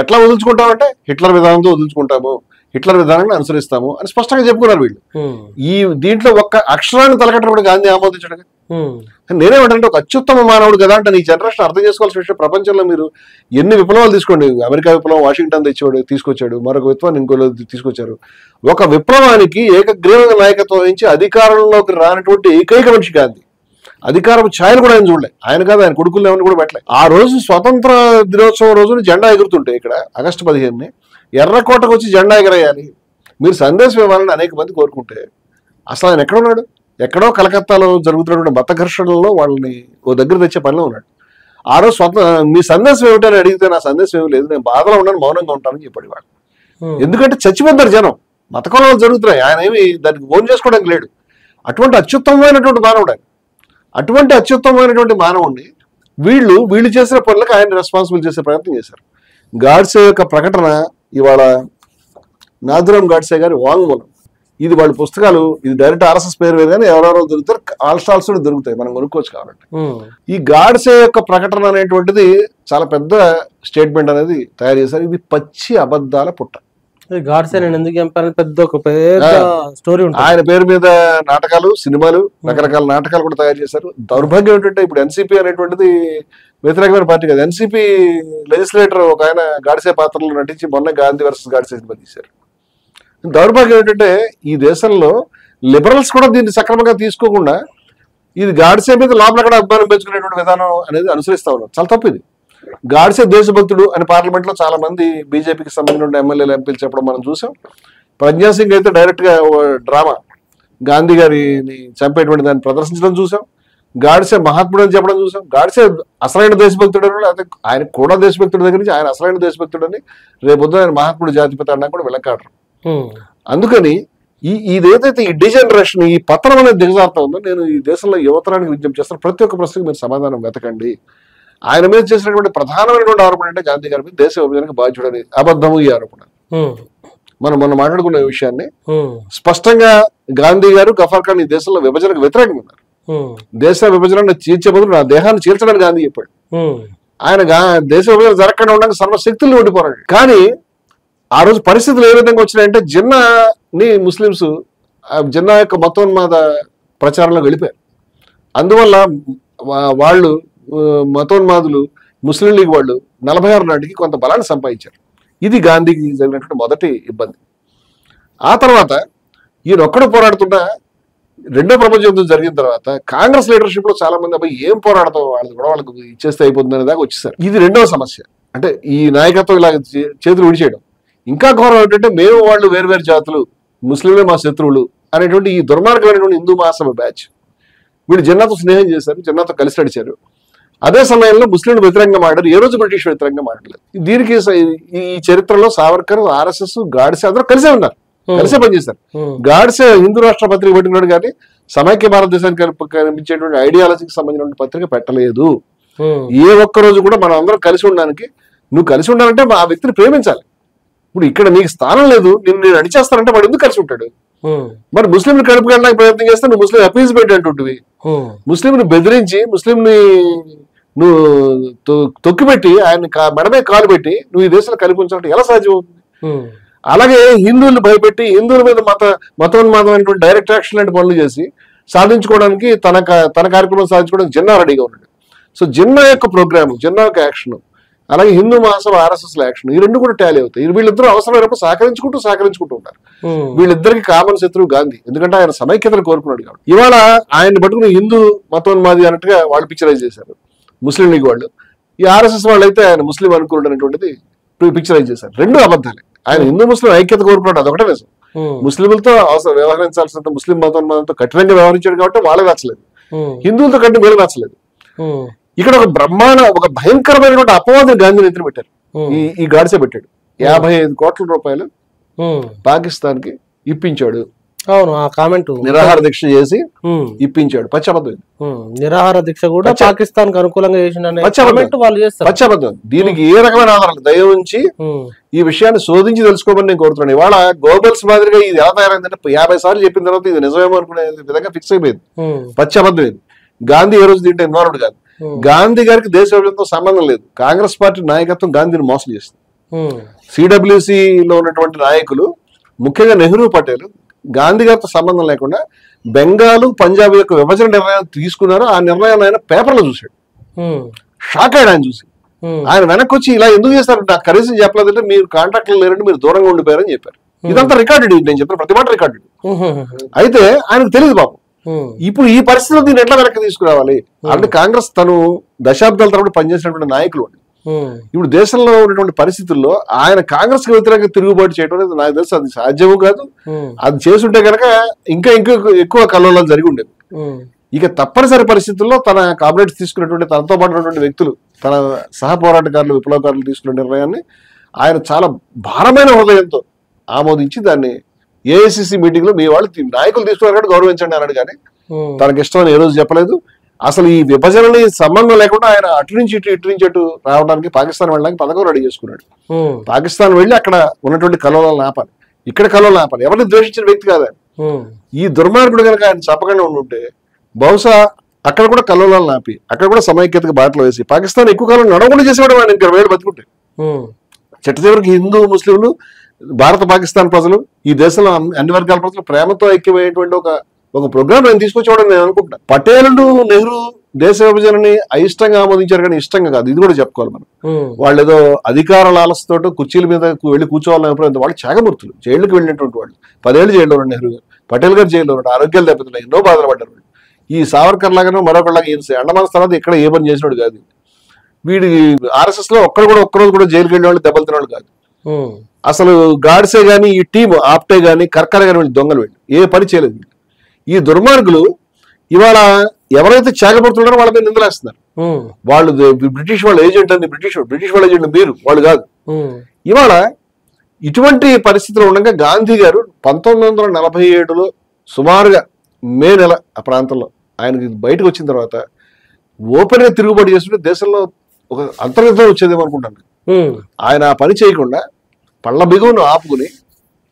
ఎట్లా వదులుచుకుంటామంటే హిట్లర్ విధానంతో వదులుచుకుంటాము, హిట్లర్ విధానాన్ని అనుసరిస్తాము అని స్పష్టంగా చెప్పుకున్నారు వీళ్ళు. ఈ దీంట్లో ఒక్క అక్షరాన్ని తలకట్టడం గాంధీ ఆమోదించడం. నేనేమంటే ఒక అత్యుత్తమ మానవుడు కదా అంటే ఈ జనరేషన్ అర్థం చేసుకోవాల్సిన విషయం. ప్రపంచంలో మీరు ఎన్ని విప్లవాలు తీసుకోండి, అమెరికా విప్లవం వాషింగ్టన్ తీసుకొచ్చాడు, మరొక విప్లవాన్ని ఇంకోలో తీసుకొచ్చారు. ఒక విప్లవానికి ఏకగ్రీవంగా నాయకత్వం వహించి అధికారంలోకి రానటువంటి ఏకైక మనిషి గాంధీ. అధికారం ఛాయలు కూడా ఆయన చూడలే. ఆయన కాదు, ఆయన కొడుకులు ఏమని కూడా పెట్టలే. ఆ రోజు స్వతంత్ర దినోత్సవం రోజున జెండా ఎగురుతుంటే ఇక్కడ ఆగస్టు 15 ఎర్రకోటకు వచ్చి జెండా ఎగరేయాలి, మీరు సందేశం ఇవ్వాలని అనేక మంది కోరుకుంటే అసలు ఆయన ఎక్కడున్నాడు? ఎక్కడో కలకత్తాలో జరుగుతున్నటువంటి మత ఘర్షణలో వాళ్ళని ఓ దగ్గర తెచ్చే పనిలో ఉన్నాడు. ఆ రోజు మీ సందేశం ఏమిటని అడిగితే నా సందేశం ఏమి లేదు, నేను బాధలో ఉన్నాను, మౌనంగా ఉంటానని చెప్పాడు వాడు. ఎందుకంటే చచ్చిపోతారు జనం, మత కొలలు జరుగుతున్నాయి, ఆయన ఏమి దానికి ఓన్ చేసుకోవడానికి లేడు. అటువంటి అత్యుత్తమమైనటువంటి మానవుడు ఆయన. అటువంటి అత్యుత్తమమైనటువంటి మానవుడిని వీళ్ళు చేసిన పనులకు ఆయన రెస్పాన్సిబుల్ చేసే ప్రయత్నం చేశారు. గాడ్సే యొక్క ప్రకటన ఇవాళ నాథురామ్ గాడ్సే గారి వాంగ్మూలం, ఇది వాళ్ళ పుస్తకాలు, ఇది డైరెక్ట్ ఆర్ఎస్ఎస్ పేరు వేరు కానీ ఎవరెవరో దొరుకుతారు, ఆల్స్టాల్స్ దొరుకుతాయి, మనం కొనుక్కోవచ్చు కాబట్టి. ఈ గాడ్సే యొక్క ప్రకటన అనేటువంటిది చాలా పెద్ద స్టేట్మెంట్ అనేది తయారు చేశారు. ఇది పచ్చి అబద్ధాల పుట్ట. గాడ్సే నేను ఎందుకు చంపానని పెద్ద స్టోరీ ఉంటుంది. ఆయన పేరు మీద నాటకాలు, సినిమాలు, రకరకాల నాటకాలు కూడా తయారు చేశారు. దౌర్భాగ్యం ఏంటంటే ఇప్పుడు ఎన్సీపీ అనేటువంటిది వ్యతిరేకమైన పార్టీ కదా. ఎన్సీపీ లెజిస్లేటర్ ఒక ఆయన గాడ్సే పాత్రలో నటించి మొన్న గాంధీ వర్సెస్ గాడ్సే సినిమా తీశారు. దౌర్భాగ్యం ఏంటంటే ఈ దేశంలో లిబరల్స్ కూడా దీన్ని సక్రమంగా తీసుకోకుండా ఇది గాడ్సే మీద లోపల కూడా అభిమానం పెంచుకునేటువంటి విధానం అనేది అనుసరిస్తా ఉన్నారు. చాలా తప్పు ఇది. గాడ్సే దేశభక్తుడు అని పార్లమెంట్ లో చాలా మంది బీజేపీకి సంబంధించిన ఎమ్మెల్యేలు, ఎంపీలు చెప్పడం మనం చూసాం. ప్రజ్ఞా సింగ్ అయితే డైరెక్ట్ గా డ్రామా గాంధీ గారిని చంపేటువంటి దాన్ని ప్రదర్శించడం చూసాం. గాడ్సే మహాత్ముడు అని చెప్పడం చూసాం. గాడ్సే అసలైన దేశభక్తుడు అని, లేకపోతే ఆయన కూడా దేశభక్తుడి దగ్గర నుంచి ఆయన అసలైన దేశభక్తుడు అని రేపొద్దు ఆయన మహాత్ముడు జాతిపిత అన్నా కూడా వెళ్ళకాడరు. అందుకని ఇదేదైతే ఈ డిజనరేషన్, ఈ పతనం అనేది దిగజారుతా ఉందో, నేను ఈ దేశంలో యువతరానికి విజ్ఞప్తి చేస్తాను, ప్రతి ఒక్క ప్రశ్నకు మీరు సమాధానం వెతకండి. ఆయన మీద చేసినటువంటి ప్రధానమైనటువంటి ఆరోపణ అంటే గాంధీ గారి మీద దేశ విభజనకు బాధ్యుడని అబద్ధము ఈ ఆరోపణ. మనం మాట్లాడుకున్న విషయాన్ని స్పష్టంగా గాంధీ గారు, గఫర్ ఖాన్ ఈ దేశంలో విభజనకు వ్యతిరేకంగా ఉన్నారు. దేశ విభజనను చీల్చే బదులు నా దేహాన్ని చీల్చడానికి గాంధీ చెప్పాడు. ఆయన దేశ విభజన జరగకుండా ఉండడానికి సర్వశక్తులు ఓడిపోరాడు. కానీ ఆ రోజు పరిస్థితులు ఏ విధంగా వచ్చినాయంటే జిన్నాని ముస్లింస్ జిన్నా యొక్క మతోన్మాద ప్రచారంలో వెళ్ళిపోయారు. అందువల్ల వాళ్ళు మతోన్మాదులు ముస్లిం లీగ్ వాళ్ళు 46 నాటికి కొంత బలాన్ని సంపాదించారు. ఇది గాంధీకి జరిగినటువంటి మొదటి ఇబ్బంది. ఆ తర్వాత ఈయన ఒక్కడు పోరాడుతున్న రెండో ప్రపంచ యుద్ధం జరిగిన తర్వాత కాంగ్రెస్ లీడర్షిప్ లో చాలా మంది అబ్బాయి ఏం పోరాడతాం, వాళ్ళకు ఇచ్చేస్తే అయిపోతుంది అనే దాకా వచ్చేసారు. ఇది రెండవ సమస్య. అంటే ఈ నాయకత్వం ఇలా చేతులు విడిచేయడం. ఇంకా ఘోరం ఏంటంటే మేము వాళ్ళు వేరు జాతులు, ముస్లింలే మా శత్రువులు అనేటువంటి ఈ దుర్మార్గమైనటువంటి హిందూ మహాసభ బ్యాచ్ వీళ్ళు జిన్నాతో స్నేహం చేశారు, జిన్నాతో కలిసి నడిచారు. అదే సమయంలో ముస్లింలు వ్యతిరేకంగా మాట్లాడారు, ఏ రోజు బ్రిటిష్ వ్యతిరేకంగా మాట్లాడలేదు. దీనికి ఈ చరిత్రలో సావర్కర్, ఆర్ఎస్ఎస్, గాడ్సే అందరూ కలిసే ఉన్నారు, కలిసే పనిచేశారు. గాడ్సే హిందూ రాష్ట్ర పత్రిక పెట్టుకున్నాడు కానీ సమైక్య భారతదేశానికి కనిపించేటువంటి ఐడియాలజీకి సంబంధించిన పత్రిక పెట్టలేదు. ఏ ఒక్క రోజు కూడా మనం అందరం కలిసి ఉండడానికి, నువ్వు కలిసి ఉండాలంటే ఆ వ్యక్తిని ప్రేమించాలి. ఇప్పుడు ఇక్కడ నీకు స్థానం లేదు, నేను అడిచేస్తానంటే వాడు ఎందుకు కలిసి ఉంటాడు? మరి ముస్లింని కలుపుకెళ్ళడానికి ప్రయత్నం చేస్తే నువ్వు ముస్లిం అపీజ్మెంట్ అంటుంటివి, ముస్లింని బెదిరించి ముస్లింని నువ్వు తొక్కిపెట్టి ఆయన మెడమే కాలు పెట్టి నువ్వు ఈ దేశంలో కలిపి ఉంచాలంటే ఎలా సాధ్యం అవుతుంది? అలాగే హిందువులు భయపెట్టి హిందువుల మీద మతోన్మాదమైనటువంటి డైరెక్ట్ యాక్షన్ లాంటి పనులు చేసి సాధించుకోవడానికి తన కార్యక్రమం సాధించుకోవడానికి జిన్నా రెడీగా ఉన్నాడు. సో జిన్నా యొక్క ప్రోగ్రామ్, జిన్నా యొక్క యాక్షన్, అలాగే హిందూ మహాసభ RSS యాక్షన్, ఈ రెండు కూడా టాలీ అవుతాయి. వీళ్ళిద్దరూ అవసరమైనప్పుడు సహకరించుకుంటూ ఉంటారు. వీళ్ళిద్దరికి కామన్ శత్రువు గాంధీ, ఎందుకంటే ఆయన సమైక్యతను కోరుకున్నాడు కాబట్టి. ఇవాళ ఆయన పట్టుకుని హిందూ మతోన్మాది అన్నట్టుగా వాళ్ళు పిక్చరైజ్ చేశారు ముస్లిం లీగ్ వాళ్ళు. ఈ RSS వాళ్ళు అయితే ఆయన ముస్లిం అనుకూలుడు అనేటువంటిది పిక్చరైజ్ చేశారు. రెండు అబద్ధాలే. ఆయన హిందూ ముస్లిం ఐక్యత కోరుకున్నాడు, అదొకటే నిజం. ముస్లింలతో వ్యవహరించాల్సినంత ముస్లిం మతోన్మాదంతో కఠినంగా వ్యవహరించాడు కాబట్టి వాళ్ళకి నచ్చలేదు, హిందువులతో కంటే వీళ్ళకి నచ్చలేదు. ఇక్కడ ఒక భయంకరమైనటువంటి అపవాదం గాంధీని ఎత్తున పెట్టారు. ఈ గాడ్సే పెట్టాడు. 55 కోట్ల రూపాయలు పాకిస్తాన్ కి ఇప్పించాడు. అవును, ఆ కామెంట్ నిరాహార దీక్ష చేసి ఇప్పించాడు. పచ్చబద్ధం. నిరాహార దీక్ష కూడా పాకిస్తాన్ కు అనుకూలంగా పచ్చబద్ధం. దీనికి ఏ రకమైన ఆధారాలు దయ ఉంచి ఈ విషయాన్ని శోధించి తెలుసుకోమని నేను కోరుతున్నాను. ఇవాళ గోబల్స్ మాదిరిగా ఇది ఎలా తయారైందంటే 50 సార్లు చెప్పిన తర్వాత ఇది నిజమేమో అనుకునే విధంగా ఫిక్స్ అయిపోయింది. పచ్చబద్ధం ఇది. గాంధీ ఏ రోజు దీంట్లో ఇన్వాల్వ్డ్ కాదు. గాంధీ గారికి దేశ విభజనతో సంబంధం లేదు. కాంగ్రెస్ పార్టీ నాయకత్వం గాంధీని మోసం చేస్తుంది. CWC లో ఉన్నటువంటి నాయకులు, ముఖ్యంగా నెహ్రూ, పటేల్ గాంధీ గారితో సంబంధం లేకుండా బెంగాల్, పంజాబ్ యొక్క విభజన నిర్ణయం తీసుకున్నారు. ఆ నిర్ణయాన్ని ఆయన పేపర్లో చూశాడు. షాక్ అయ్యాడు ఆయన చూసి. ఆయన వెనక్కి వచ్చి ఇలా ఎందుకు చేస్తారు, నాకు కనీసం చెప్పలేదంటే మీరు కాంట్రాక్ట్లో లేరంటే మీరు దూరంగా ఉండిపోయారని చెప్పారు. ఇదంతా రికార్డెడ్, నేను చెప్పిన ప్రతి మాట రికార్డెడ్. అయితే ఆయనకు తెలియదు పాపం. ఇప్పుడు ఈ పరిస్థితిలో దీన్ని ఎట్లా వెనక్కి తీసుకురావాలి అంటే కాంగ్రెస్ తను దశాబ్దాల తరబడి పనిచేసినటువంటి నాయకులు. ఇప్పుడు దేశంలో ఉన్నటువంటి పరిస్థితుల్లో ఆయన కాంగ్రెస్ కి వ్యతిరేకంగా తిరుగుబాటు చేయడం అనేది నాకు తెలుసు అది సాధ్యము కాదు. అది చేసుంటే కనుక ఇంకా ఎక్కువ కల్లోలం జరిగి ఉండేది. ఇక తప్పనిసరి పరిస్థితుల్లో తన కామ్రేడ్స్ తీసుకున్నటువంటి, తనతో పాటు ఉన్నటువంటి వ్యక్తులు, తన సహ పోరాటకారులు, విప్లవకారులు తీసుకున్న నిర్ణయాన్ని ఆయన చాలా భారమైన హృదయంతో ఆమోదించి దాన్ని AICC మీటింగ్ లో మీ వాళ్ళు నాయకులు తీసుకున్నారు గౌరవించండి అన్నాడు. కానీ తనకి ఇష్టం ఏ రోజు చెప్పలేదు. అసలు ఈ విభజనని సంబంధం లేకుండా ఆయన అటు నుంచి ఇటు రావడానికి, పాకిస్తాన్ వెళ్ళడానికి పథకం రెడీ చేసుకున్నాడు. పాకిస్తాన్ వెళ్ళి అక్కడ ఉన్నటువంటి కల్లోలాలను ఆపాలి, ఇక్కడ కల్లోలాలను ఆపాలి. ఎవరిని ద్వేషించిన వ్యక్తి కాదు ఆయన. ఈ దుర్మార్గుడు కనుక ఆయన చెప్పకుండా ఉండుంటే బహుశా అక్కడ కూడా కల్లోలాలను ఆపి, అక్కడ కూడా సమైక్యతకు బాటలు వేసి పాకిస్తాన్ ఎక్కువ కాలం నడవకుండా చేసేవాడు ఆయన. ఇంకా వేడు బతుకుంటే చెట్టు చివరికి హిందూ, ముస్లింలు, భారత పాకిస్తాన్ ప్రజలు, ఈ దేశంలో అన్ని వర్గాల ప్రజలు ప్రేమతో ఐక్యమైనటువంటి ఒక ప్రోగ్రామ్ నేను తీసుకొచ్చేవాడని నేను అనుకుంటున్నా. పటేలు, నెహ్రూ దేశ విభజనని అయిష్టంగా ఆమోదించారు కానీ ఇష్టంగా కాదు. ఇది కూడా చెప్పుకోవాలి మనం. వాళ్ళు ఏదో అధికార లాలసతో కుర్చీల మీద వెళ్ళి కూర్చోవాలని అభిప్రాయం. వాళ్ళు త్యాగమూర్తులు, జైలుకి వెళ్ళినటువంటి వాళ్ళు. 10 ఏళ్ళు జైల్లో ఉన్నాడు నెహ్రూ గారు, పటేల్ గారు జైల్లో ఉన్నాడు. ఆరోగ్యాలు దెబ్బతున్నాయి, ఎన్నో బాధలు పడ్డారు. ఈ సావర్కర్ లాగానో మరొకలాగా అండమాన్ తర్వాత ఇక్కడ ఏ పని చేసినాడు కాదు. వీడి RSS లో ఒక్కరోజు కూడా జైలుకి వెళ్ళిన వాళ్ళు దెబ్బలు తినేవాళ్ళు కాదు. అసలు గాడ్సే గాని, ఈ టీం ఆప్టే గాని, కర్కర్ గాని వీళ్ళు దొంగలు, వీళ్ళు ఏ పని చేయలేదు. ఈ దుర్మార్గులు ఇవాళ ఎవరైతే త్యాగపడుతున్నారో వాళ్ళ మీద నిందలేస్తున్నారు. వాళ్ళు బ్రిటిష్ వాళ్ళ ఏజెంట్ అని, బ్రిటిష్ వాళ్ళ ఏజెంట్ మీరు, వాళ్ళు కాదు. ఇవాళ ఇటువంటి పరిస్థితిలో ఉండగా గాంధీ గారు 1947లో సుమారుగా మే నెల ఆ ప్రాంతంలో ఆయనకి బయటకు వచ్చిన తర్వాత ఓపెన్ గా తిరుగుబాటు చేస్తుంటే దేశంలో ఒక అంతర్గతం వచ్చేదేమో అనుకుంటాను. ఆయన ఆ పని చేయకుండా పళ్ళ బిగువును ఆపుకుని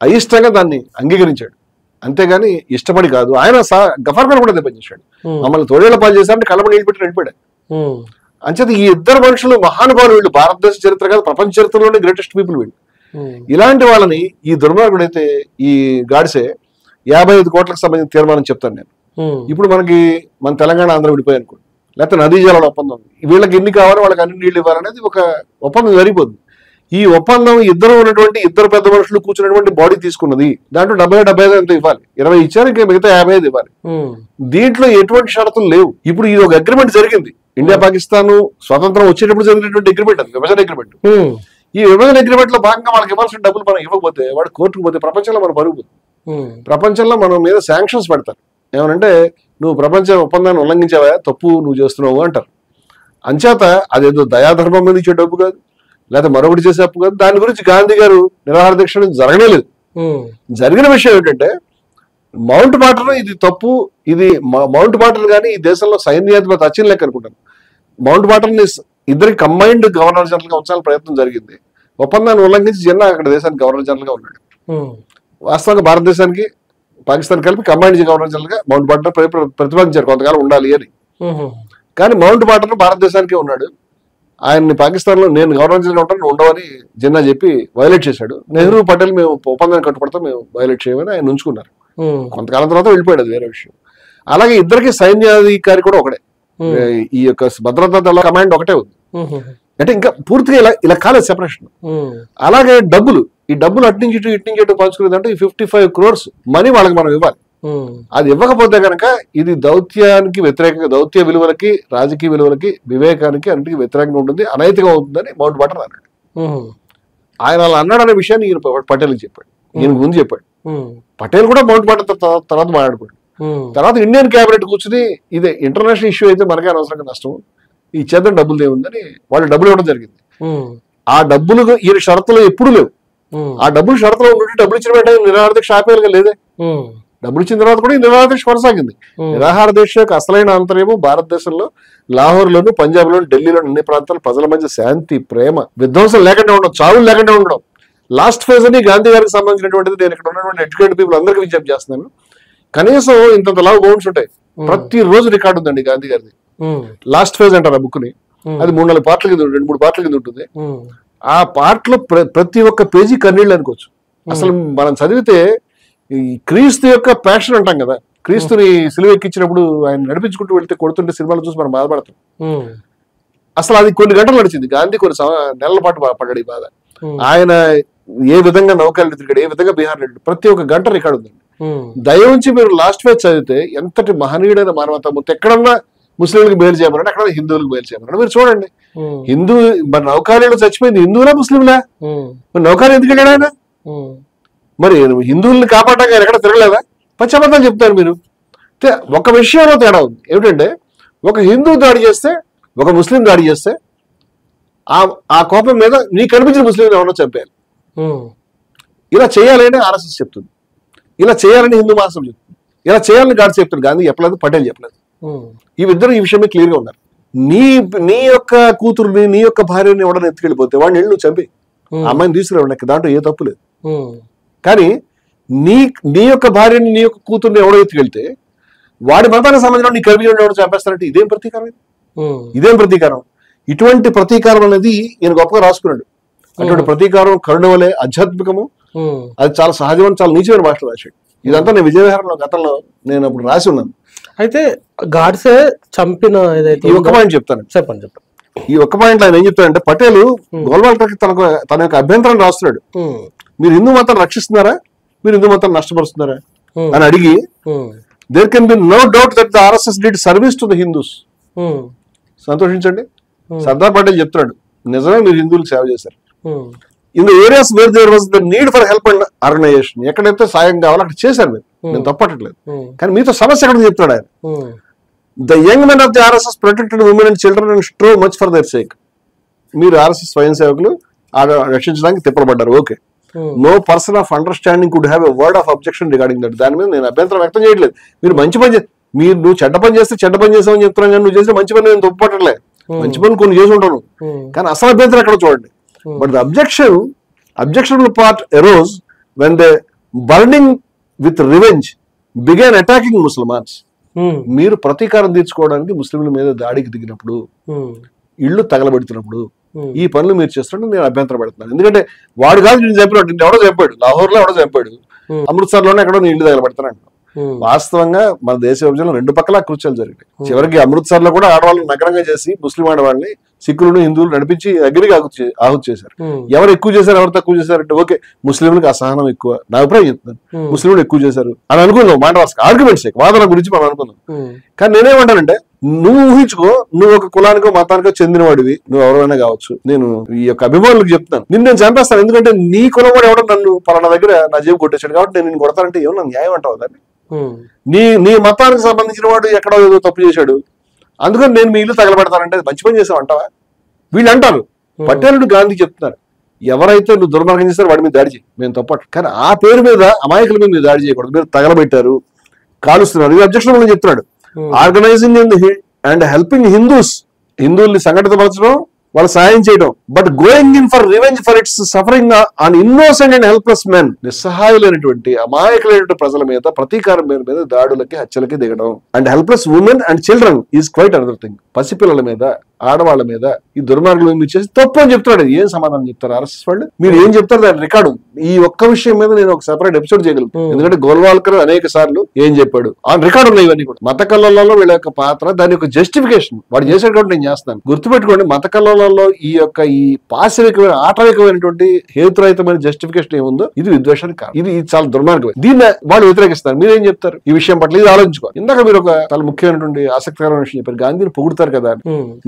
అయిష్టంగా దాన్ని అంగీకరించాడు, అంతేగాని ఇష్టపడి కాదు. ఆయన గవర్నర్ కూడా దెబ్బతీశాడు. మమ్మల్ని తోడేళ్ల పాలు చేశారంటే కళ్ళ నీళ్ళు పెట్టి నడిపాడు. అంచేత ఈ ఇద్దరు మనుషులు మహానుభావులు వీళ్ళు. భారతదేశ చరిత్ర కాదు, ప్రపంచ చరిత్రలోనే గ్రేటెస్ట్ పీపుల్ వీళ్ళు. ఇలాంటి వాళ్ళని ఈ దుర్మార్గుడు అయితే ఈ గాడ్సే 55 కోట్లకు సంబంధించిన తీర్మానం చెప్తాను నేను. ఇప్పుడు మన తెలంగాణ, ఆంధ్ర విడిపోయి అనుకోండి, లేకపోతే నదీ జలాల ఒప్పందం, వీళ్ళకి ఎన్ని కావాలో వాళ్ళకి అన్ని నీళ్లు ఇవ్వాలనేది ఒక ఒప్పందం జరిగిపోతుంది. ఈ ఒప్పందం ఇద్దరు పెద్ద మనుషులు కూర్చున్నటువంటి బాడీ తీసుకున్నది. దాంట్లో 70-75 ఎంత ఇవ్వాలి, 20 ఇచ్చారు, ఇంకా మిగతా 55 ఇవ్వాలి. దీంట్లో ఎటువంటి షరతులు లేవు. ఇప్పుడు ఇది ఒక అగ్రిమెంట్ జరిగింది. ఇండియా పాకిస్తాన్ స్వతంత్రం వచ్చేటప్పుడు జరిగినటువంటి అగ్రిమెంట్, అది విభజన అగ్రిమెంట్. ఈ విభజన అగ్రిమెంట్ లో భాగంగా వాళ్ళకి ఇవ్వాల్సిన డబ్బులు మనం ఇవ్వకపోతే వాడు కోర్టుకు పోతే ప్రపంచంలో మన పరుగు, ప్రపంచంలో మనం మీద శాంక్షన్స్ పెడతారు. ఏమనంటే నువ్వు ప్రపంచ ఒప్పందాన్ని ఉల్లంఘించావా, తప్పు నువ్వు చేస్తున్నావు అంటారు. అంచేత అదేదో దయాధర్మం మీద ఇచ్చే డబ్బు కాదు, లేదా మరొకటి చేసే అప్పు కాదు. దాని గురించి గాంధీ గారు నిరాహార దీక్ష జరగనే లేదు. జరిగిన విషయం ఏంటంటే మౌంట్ బాటన్ ఇది తప్పు, ఇది మౌంట్ బాటన్ కానీ ఈ దేశంలో సైన్యాధిపతి అచిన్ లెక్క అనుకుంటాను. మౌంట్ బాటన్ ఇద్దరికి కంబైన్డ్ గవర్నర్ జనరల్ గా ఉంచాలని ప్రయత్నం జరిగింది. ఒప్పందాన్ని ఉల్లంఘించి జిన్నా అక్కడ దేశానికి గవర్నర్ జనరల్ గా ఉన్నాడు. వాస్తవంగా భారతదేశానికి పాకిస్తాన్ కలిపి కంబైన్డ్ గవర్నర్ జనరల్ గా మౌంట్ బాటన్ ప్రతిపాదించారు కొంతకాలం ఉండాలి అని. కానీ మౌంట్ బాటన్ భారతదేశానికే ఉన్నాడు. ఆయన్ని పాకిస్తాన్ లో నేను గవర్నర్ జనరల్ ఉంటాను ఉండవని జిన్నా చెప్పి వైలేట్ చేశాడు. నెహ్రూ పటేల్ మేము ఒప్పందాన్ని కట్టుబడతాం, మేము వైలేట్ చేయమని ఆయన ఉంచుకున్నారు. కొంతకాలం తర్వాత వెళ్ళిపోయాడు, అది వేరే విషయం. అలాగే ఇద్దరికి సైన్యాధికారి కూడా ఒకటే, ఈ యొక్క భద్రతా దళ కమాండ్ ఒకటే ఉంది. అంటే ఇంకా పూర్తిగా ఇలా కాలేదు సెపరేషన్. అలాగే ఈ డబ్బులు అట్నుంచి ఇటు పంచుకునేదంటే ఈ 55 crores మనీ వాళ్ళకి మనం ఇవ్వాలి. అది ఇవ్వకపోతే కనుక ఇది దౌత్యానికి వ్యతిరేకంగా, దౌత్య విలువలకి, రాజకీయ విలువలకి, వివేకానికి అన్నిటికీ వ్యతిరేకంగా ఉంటుంది, అనైతికం అవుతుందని మౌంట్ బాటన్ అన్నాడు. ఆయన అలా అన్నాడు అనే విషయాన్ని ఈయన పటేల్కి చెప్పాడు, ఈయన ముందు చెప్పాడు. పటేల్ కూడా మౌంట్ బాటన్ తర్వాత మాట్లాడుకోండి. తర్వాత ఇండియన్ క్యాబినెట్ కూర్చుని ఇదే ఇంటర్నేషనల్ ఇష్యూ అయితే మనకే అనవసరంగా నష్టం, ఈ చేద్దాం డబ్బులు ఏముందని వాళ్ళు డబ్బులు ఇవ్వడం జరిగింది. ఆ డబ్బులు ఈయన షరతులు ఎప్పుడు లేవు. ఆ డబ్బులు షరతులో ఉంటే డబ్బులు ఇచ్చిన వెంటనే నిరాహార దీక్ష ఆపేయాలిగా లేదే. డబ్బులు ఇచ్చిన తర్వాత కూడా ఈ నిరాహార దీక్ష కొనసాగింది. నిరాహార దీక్ష యొక్క అసలైన అంతర్యము భారతదేశంలో లాహోర్లోను, పంజాబ్లోను, ఢిల్లీలోని అన్ని ప్రాంతాలు ప్రజల మధ్య శాంతి, ప్రేమ, విధ్వంసం లేకుండా ఉండడం, చావులు లేకుండా ఉండడం. లాస్ట్ ఫేజ్ అని గాంధీ గారికి సంబంధించినటువంటిది నేను ఇక్కడ ఉన్నటువంటి ఎడ్యుకేటెడ్ పీపుల్ అందరికీ విజ్ఞప్తి చేస్తున్నాను. కనీసం ఇంత లావు బౌండ్స్ ఉంటాయి, ప్రతిరోజు రికార్డు ఉందండి గాంధీ గారిది. లాస్ట్ ఫేజ్ అంటారు ఆ బుక్ ని. అది 3-4 పార్ట్ల కింద, 2-3 పార్ట్ల కింద ఉంటుంది. ఆ పార్ట్లో ప్రతి ఒక్క పేజీ కన్నీళ్ళు అనుకోవచ్చు. అసలు మనం చదివితే ఈ క్రీస్తు యొక్క ప్యాషన్ అంటాం కదా, క్రీస్తుని సిలువ ఎక్కించినప్పుడు ఆయన నడిపించుకుంటూ వెళ్తే కొడుతుంటే సినిమాలు చూసి మనం బాధపడతాం. అసలు అది కొన్ని గంటలు నడిచింది. గాంధీ కొన్ని నెలల పాటు పడ్డాడు ఈ బాధ. ఆయన ఏ విధంగా నౌకలు తిరిగాడు, ఏ విధంగా బీహార్ వెళ్ళాడు, ప్రతి ఒక్క గంట రికార్డు ఉందండి. దయవుంచి మీరు లాస్ట్ పేజ్ చదివితే ఎంతటి మహనీయుడైన మానవతామూర్తి. ఎక్కడన్నా ముస్లింలకు మేలు చేయమన్నాడు, అక్కడ హిందువులకు మేలు చేయమన్నాడు. మీరు చూడండి, మరి నౌకాలీలో చచ్చిపోయింది హిందువులా ముస్లింలా? మరి నౌకాలి ఎందుకు వెళ్ళాడు ఆయన? మరి హిందువుల్ని కాపాడడానికి ఆయన ఎక్కడ తిరగలేదా? పశ్చాత్తాపం చెప్తారు మీరు. ఒక విషయంలో తేడా ఉంది. ఏమిటంటే, ఒక హిందూ దాడి చేస్తే, ఒక ముస్లిం దాడి చేస్తే ఆ కోపం మీద నీకు కనిపించిన ముస్లిం ఎవరో చంపేయాలి. ఇలా చేయాలని ఆర్ఎస్ఎస్ చెప్తుంది, ఇలా చేయాలని హిందూ మహాసభ చెప్తుంది, ఇలా చేయాలని గాడ్స్ చెప్తారు. గాంధీ చెప్పలేదు, పటేల్ చెప్పలేదు. ఇవిద్దరు ఈ విషయమే క్లియర్ గా ఉన్నారు. నీ యొక్క కూతురుని, నీ యొక్క భార్యని ఎవడని ఎత్తుకెళ్ళిపోతే వాడిని వెళ్ళి నువ్వు చంపి అమ్మాయిని తీసుకురావు, దాంట్లో ఏ తప్పు లేదు. కానీ నీ యొక్క భార్యని, నీ యొక్క కూతుర్ని ఎవడో ఎత్తుకెళ్తే వాడి మతానికి సంబంధించిన నీ కవిని ఎవడో చంపేస్తారంటే ఇదేం ప్రతీకారం? ఇదేం ప్రతీకారం? ఇటువంటి ప్రతీకారం అనేది ఈయన గొప్పగా రాసుకున్నాడు. అటువంటి ప్రతీకారం కరుణ వలె ఆధ్యాత్మికము, అది చాలా సహజమైన, చాలా నీచమైన భాషలో రాశాడు. ఇదంతా నేను విజయవిహారంలో గతంలో నేను అప్పుడు రాసి ఉన్నాను. అయితే గాడ్సే చంపిన ఈ ఒక్క పాయింట్ చెప్తాను. చెప్పండి. ఈ ఒక్క పాయింట్ ఆయన ఏం చెప్తాడంటే, పటేల్ గోల్వాల్కర్కి తన యొక్క అభ్యంతరం రాస్తున్నాడు. మీరు హిందూ మతాన్ని రక్షిస్తున్నారా, మీరు హిందూ మతాన్ని నష్టపరుస్తున్నారా అని అడిగి, there can be no doubt that the RSS did service to the Hindus. సంతోషించండి, సర్దార్ పటేల్ చెప్తున్నాడు, నిజమే మీరు హిందువులకు సేవ చేశారు. In the areas where there was the need for help and organisation, ఎక్కడైతే సాయం కావాలో అక్కడ చేశారు మీరు, నేను తప్పట్లేదు. కానీ మీతో సమస్య ఎక్కడ చెప్తాడు ఆయన. The young men of the RSS protected women and children and strove much for their sake. మీరు ఆర్ఎస్ఎస్ స్వయం సేవకులు రక్షించడానికి తిప్పబడ్డారు. Okay, no person of understanding could have a word of objection regarding that. దాని మీద నేను అభ్యంతరం వ్యక్తం చేయట్లేదు. మీరు మంచి పని నువ్వు చెడ్డ పని చేస్తే చెడ్డ పని చేసావని చెప్తున్నాను, కానీ నువ్వు చేస్తే మంచి పని నేను తప్పట్లే. మంచి పని కొన్ని చేసి ఉంటాను, కానీ అసలు అభ్యంతరం ఎక్కడ చూడండి. But the objectionable part arose when they burning with revenge began attacking Mussalmans. మీరు ప్రతీకారం తీర్చుకోవడానికి ముస్లింల మీద దాడికి దిగినప్పుడు, ఇళ్లు తగలబెడుతున్నప్పుడు ఈ పనులు మీరు చేస్తున్నట్టు నేను అభ్యంతరం పెడుతున్నాను. ఎందుకంటే వాడు కాదు నేను చంపినట్టు, ఎవడో చంపాడు, లాహోర్ లో ఎవడో చంపాడు, అమృత్సర్ లోనే ఎక్కడో నేను ఇల్లు తగలబెడతాను. వాస్తవంగా మన దేశ విభజనలో రెండు పక్కల కృత్యాలు జరిగాయి. చివరికి అమృత్సర్ లో కూడా ఆడవాళ్ళని నగరంగా చేసి ముస్లిం ఆడవాళ్ళని సిక్కులను హిందువులు నడిపించి అగ్నికి ఆహుతి చేశారు. ఎవరు ఎక్కువ చేశారు, ఎవరు తక్కువ చేశారంటే, ఓకే ముస్లింలకు అసహనం ఎక్కువ, నా అభిప్రాయం చెప్తాను, ముస్లింలు ఎక్కువ చేశారు అని అనుకుందాం, మాట ఆర్గ్యుమెంట్స్ వాదన గురించి మనం అనుకుందాం. కానీ నేనేమంటానంటే, నువ్వు ఊహించుకో, నువ్వు ఒక కులానికో మతానికో చెందినవాడివి, నువ్వు ఎవరైనా కావచ్చు, నేను ఈ యొక్క అభిమానులకు చెప్తాను, నేను చంపేస్తాను. ఎందుకంటే నీ కులం కూడా ఎవడో నన్ను పలానా దగ్గర నా జీవి కొట్టేశాడు కాబట్టి నేను కొడతానంటే ఏమన్నా న్యాయం అంటావు దాన్ని? నీ మతానికి సంబంధించిన వాడు ఎక్కడో ఏదో తప్పు చేశాడు, అందుకని నేను మీ ఇల్లు తగలబెడతానంటే మంచి పని చేసావు అంటావా? వీళ్ళు అంటారు. పటేలుడు గాంధీ చెప్తున్నారు, ఎవరైతే నువ్వు దుర్మార్గం చేస్తారో వాడి మీద దాడి చేయి, మేము తప్పట్టు. కానీ ఆ పేరు మీద అమాయకుల మీద మీరు దాడి చేయకూడదు. మీరు తగలబెట్టారు, కాలుస్తున్నారు, ఇది అబ్జెక్షన్ చెప్తున్నాడు. ఆర్గనైజింగ్ అండ్ హెల్పింగ్ హిందువుల్ని సంఘటితపరచడం, వాళ్ళు సాయం చేయడం, but going in for revenge for its suffering on innocent and helpless men, నిస్సహాయులైనటువంటి అమాయకులైనటువంటి ప్రజల మీద ప్రతీకారం మీద దాడులకి హత్యలకి దిగడం. And helpless women and children is quite another thing. పసిపిల్లల మీద, ఆడవాళ్ళ మీద ఈ దుర్మార్గులు మీరు చేసి తప్పు అని చెప్తున్నాడు. ఏం సమాధానం చెప్తారు ఆర్ఎస్ఎస్ వాళ్ళు? మీరు ఏం చెప్తారు దాని రికార్డు? ఈ ఒక్క విషయం మీద నేను ఒక సెపరేట్ ఎపిసోడ్ చేయగలను. ఎందుకంటే గోల్వాల్కర్ అనేక సార్లు ఏం చెప్పాడు ఆన్ రికార్డు ఉన్నాయి ఇవన్నీ కూడా. మత కల్లోలలో వీళ్ళ యొక్క పాత్ర, దాని యొక్క జస్టిఫికేషన్ వాడు చేసేటువంటి నేను చేస్తాను. గుర్తుపెట్టుకోండి, మత కల్లోలలో ఈ పాశవికమైన ఆటవికమైనటువంటి హేతురహితమైన జస్టిఫికేషన్ ఏముందో ఇది విద్వేషానికి కాదు. ఇది చాలా దుర్మార్గం. దీన్ని వాళ్ళు వ్యతిరేకిస్తారు. మీరేం చెప్తారు ఈ విషయం పట్ల? ఇది ఆలోచించుకో. ఇందాక మీరు ఒక చాలా ముఖ్యమైనటువంటి ఆసక్తికరమైన విషయం చెప్పారు, గాంధీని పొగుడుతారు కదా.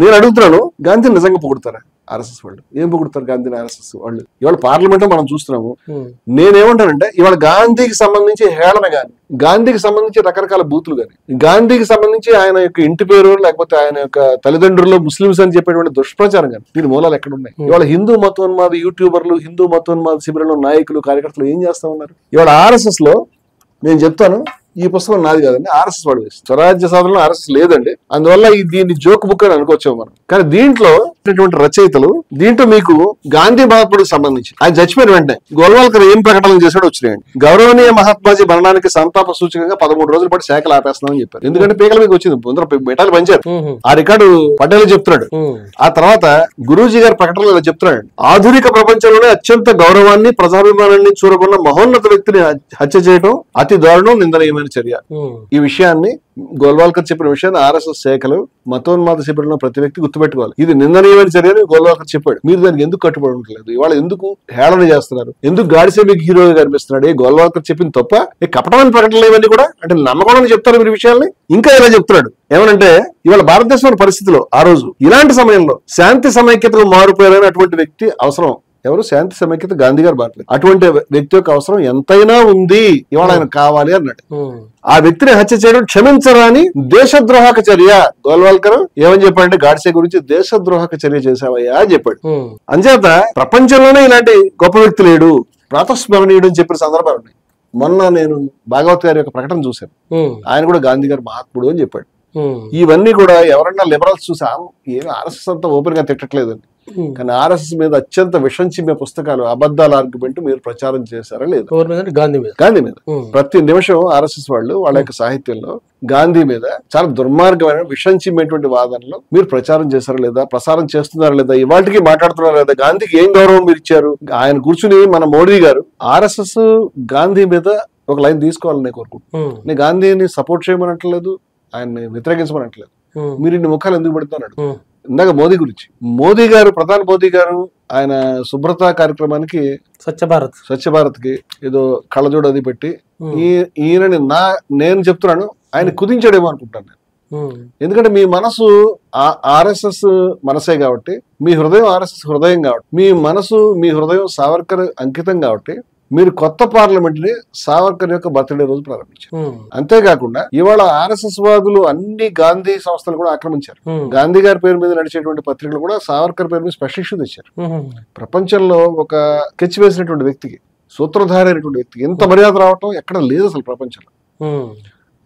నేను అడుగుతున్నాను, గాంధీని నిజంగా పొగుడుతారా ఆర్ఎస్ఎస్ వాళ్ళు? ఏం పొగుడుతారు గాంధీని ఆర్ఎస్ఎస్ వాళ్ళు? ఇవాళ పార్లమెంట్ లో మనం చూస్తున్నాము. నేనేమంటానంటే ఇవాళ గాంధీకి సంబంధించి హేళన గాని, గాంధీకి సంబంధించి రకరకాల బూతులు గాని, గాంధీకి సంబంధించి ఆయన యొక్క ఇంటి పేరు లేకపోతే ఆయన యొక్క తల్లిదండ్రులు ముస్లింస్ అని చెప్పేటువంటి దుష్ప్రచారం కానీ దీని మూలాలు ఎక్కడ ఉన్నాయి? ఇవాళ హిందూ మతోన్మాద యూట్యూబర్లు, హిందూ మతోన్మాద శిబిరంలో నాయకులు, కార్యకర్తలు ఏం చేస్తా ఉన్నారు? ఇవాళ ఆర్ఎస్ఎస్ లో నేను చెప్తాను, ఈ పుస్తకం నాది కాదండి, ఆర్ఎస్ఎస్ వాడు వేసి స్వరాజ్య సాధనలో ఆర్ఎస్ఎస్ లేదండి. అందువల్ల దీన్ని జోక్ బుక్ అని అనుకోవచ్చాము మనం. కానీ దీంట్లో రచయితలు, దీంట్లో మీకు గాంధీ మహాత్ముడికి సంబంధించి ఆయన చచ్చిపోయిన వెంటనే గోల్వాల్కర్ ఏం ప్రకటనలు చేశాడో వచ్చినాయండి. గౌరవనీయ మహాత్మాజీ మరణానికి సంతాప సూచకంగా 13 రోజుల పాటు శాఖలు ఆపేస్తున్నామని చెప్పారు. ఎందుకంటే పీకల మీకు వచ్చింది, ముందర మెటాలు పంచారు. ఆ రికార్డు పటేల్ చెప్తున్నాడు. ఆ తర్వాత గురూజీ గారి ప్రకటనలో ఇలా చెప్తున్నాడు, ఆధునిక ప్రపంచంలోనే అత్యంత గౌరవాన్ని, ప్రజాభిమానాన్ని చూరకున్న మహోన్నత వ్యక్తిని హత్య చేయడం అతి దారుణం, నిందనీయమైన చర్య. ఈ విషయాన్ని గోల్వాల్కర్ చెప్పిన విషయాన్ని ఆర్ఎస్ఎస్ శాఖలు, మతోన్మాద శిబిరంలో ప్రతి వ్యక్తి గుర్తుపెట్టుకోవాలి. ఇది నిందనీయమైన చర్య అని గోల్వాల్కర్ చెప్పాడు. మీరు దానికి ఎందుకు కట్టుబడి ఉండలేదు? ఇవాళ ఎందుకు హేళన చేస్తున్నారు? ఎందుకు గాడిసే మీకు హీరోగా కనిపిస్తున్నాడు? గోల్వాల్కర్ చెప్పింది తప్ప? కపటమైన ప్రకటనలు ఇవన్నీ కూడా అంటే నమ్మకం చెప్తారు మీరు విషయాల్ని. ఇంకా ఇలా చెప్తున్నాడు ఏమనంటే, ఇవాళ భారతదేశంలో పరిస్థితిలో ఆ రోజు ఇలాంటి సమయంలో శాంతి సమైక్యతకు మారుపోయారని అటువంటి వ్యక్తి అవసరం. ఎవరు? శాంతి సమైక్యత గాంధీ గారు భారతదేశం. అటువంటి వ్యక్తి యొక్క అవసరం ఎంతైనా ఉంది, ఇవాళ ఆయన కావాలి అన్నాడు. ఆ వ్యక్తిని హత్య చేయడం క్షమించరాని దేశద్రోహక చర్య. గోల్వాల్కర్ ఏమని చెప్పాడంటే గాడ్సే గురించి దేశద్రోహక చర్య చేశావయ్యా అని చెప్పాడు. అంచేత ప్రపంచంలోనే ఇలాంటి గొప్ప వ్యక్తి లేడు, ప్రాతస్మరణీయుడు అని చెప్పిన సందర్భాలు ఉన్నాయి. మొన్న నేను భాగవత్ గారి యొక్క ప్రకటన చూశాను. ఆయన కూడా గాంధీ గారు మహాత్ముడు అని చెప్పాడు. ఇవన్నీ కూడా ఎవరన్నా లిబరల్స్ చూసా ఏమి ఆర్ఎస్ఎస్ అంతా ఓపెన్ గా తిట్టట్లేదండి. కానీ ఆర్ఎస్ఎస్ మీద అత్యంత విషం చిమ్మే పుస్తకాలు, అబద్ధాల ఆర్గ్యుమెంట్ మీరు ప్రచారం చేశారా లేదా? గాంధీ మీద ప్రతి నిమిషం ఆర్ఎస్ఎస్ వాళ్ళు వాళ్ళ యొక్క సాహిత్యంలో గాంధీ మీద చాలా దుర్మార్గమైన విషం చిమ్మేటువంటి వాదనలు మీరు ప్రచారం చేశారా లేదా? ప్రసారం చేస్తున్నారా లేదా? ఇవాళకి మాట్లాడుతున్నారా లేదా? గాంధీకి ఏం గౌరవం మీరు ఇచ్చారు? ఆయన కూర్చుని మన మోడీ గారు ఆర్ఎస్ఎస్ గాంధీ మీద ఒక లైన్ తీసుకోవాలని నేను కోరుకుంటున్నాను. నేను గాంధీని సపోర్ట్ చేయమనట్లేదు, ఆయన్ని వ్యతిరేకించమనట్లేదు. మీరు ఇన్ని ముఖాలు ఎందుకు పెడుతున్నాడు? ఇందాక మోదీ గురించి, మోదీ గారు, ప్రధాని మోదీ గారు ఆయన శుభ్రత కార్యక్రమానికి స్వచ్ఛ భారత్ కి ఏదో కళ్ళజోడు అది పెట్టి ఈయనని నేను చెప్తున్నాను ఆయన కుదించాడేమో అనుకుంటాను నేను. ఎందుకంటే మీ మనసు ఆర్ఎస్ఎస్ మనసే కాబట్టి, మీ హృదయం ఆర్ఎస్ఎస్ హృదయం కాబట్టి, మీ హృదయం సావర్కర్ అంకితం కాబట్టి మీరు కొత్త పార్లమెంట్ ని సావర్కర్ యొక్క బర్త్డే రోజు ప్రారంభించారు. అంతేకాకుండా ఇవాళ ఆర్ఎస్ఎస్ వాదులు అన్ని గాంధీ సంస్థలు కూడా ఆక్రమించారు. గాంధీ గారి పేరు మీద నడిచేటువంటి పత్రికలు కూడా సావర్కర్ పేరు మీద స్పెషల్ ఇష్యూ తెచ్చారు. ప్రపంచంలో ఒక స్కెచ్ వేసినటువంటి వ్యక్తికి, సూత్రధారి అయినటువంటి వ్యక్తికి ఎంత మర్యాద రావటం ఎక్కడ లేదు అసలు ప్రపంచంలో.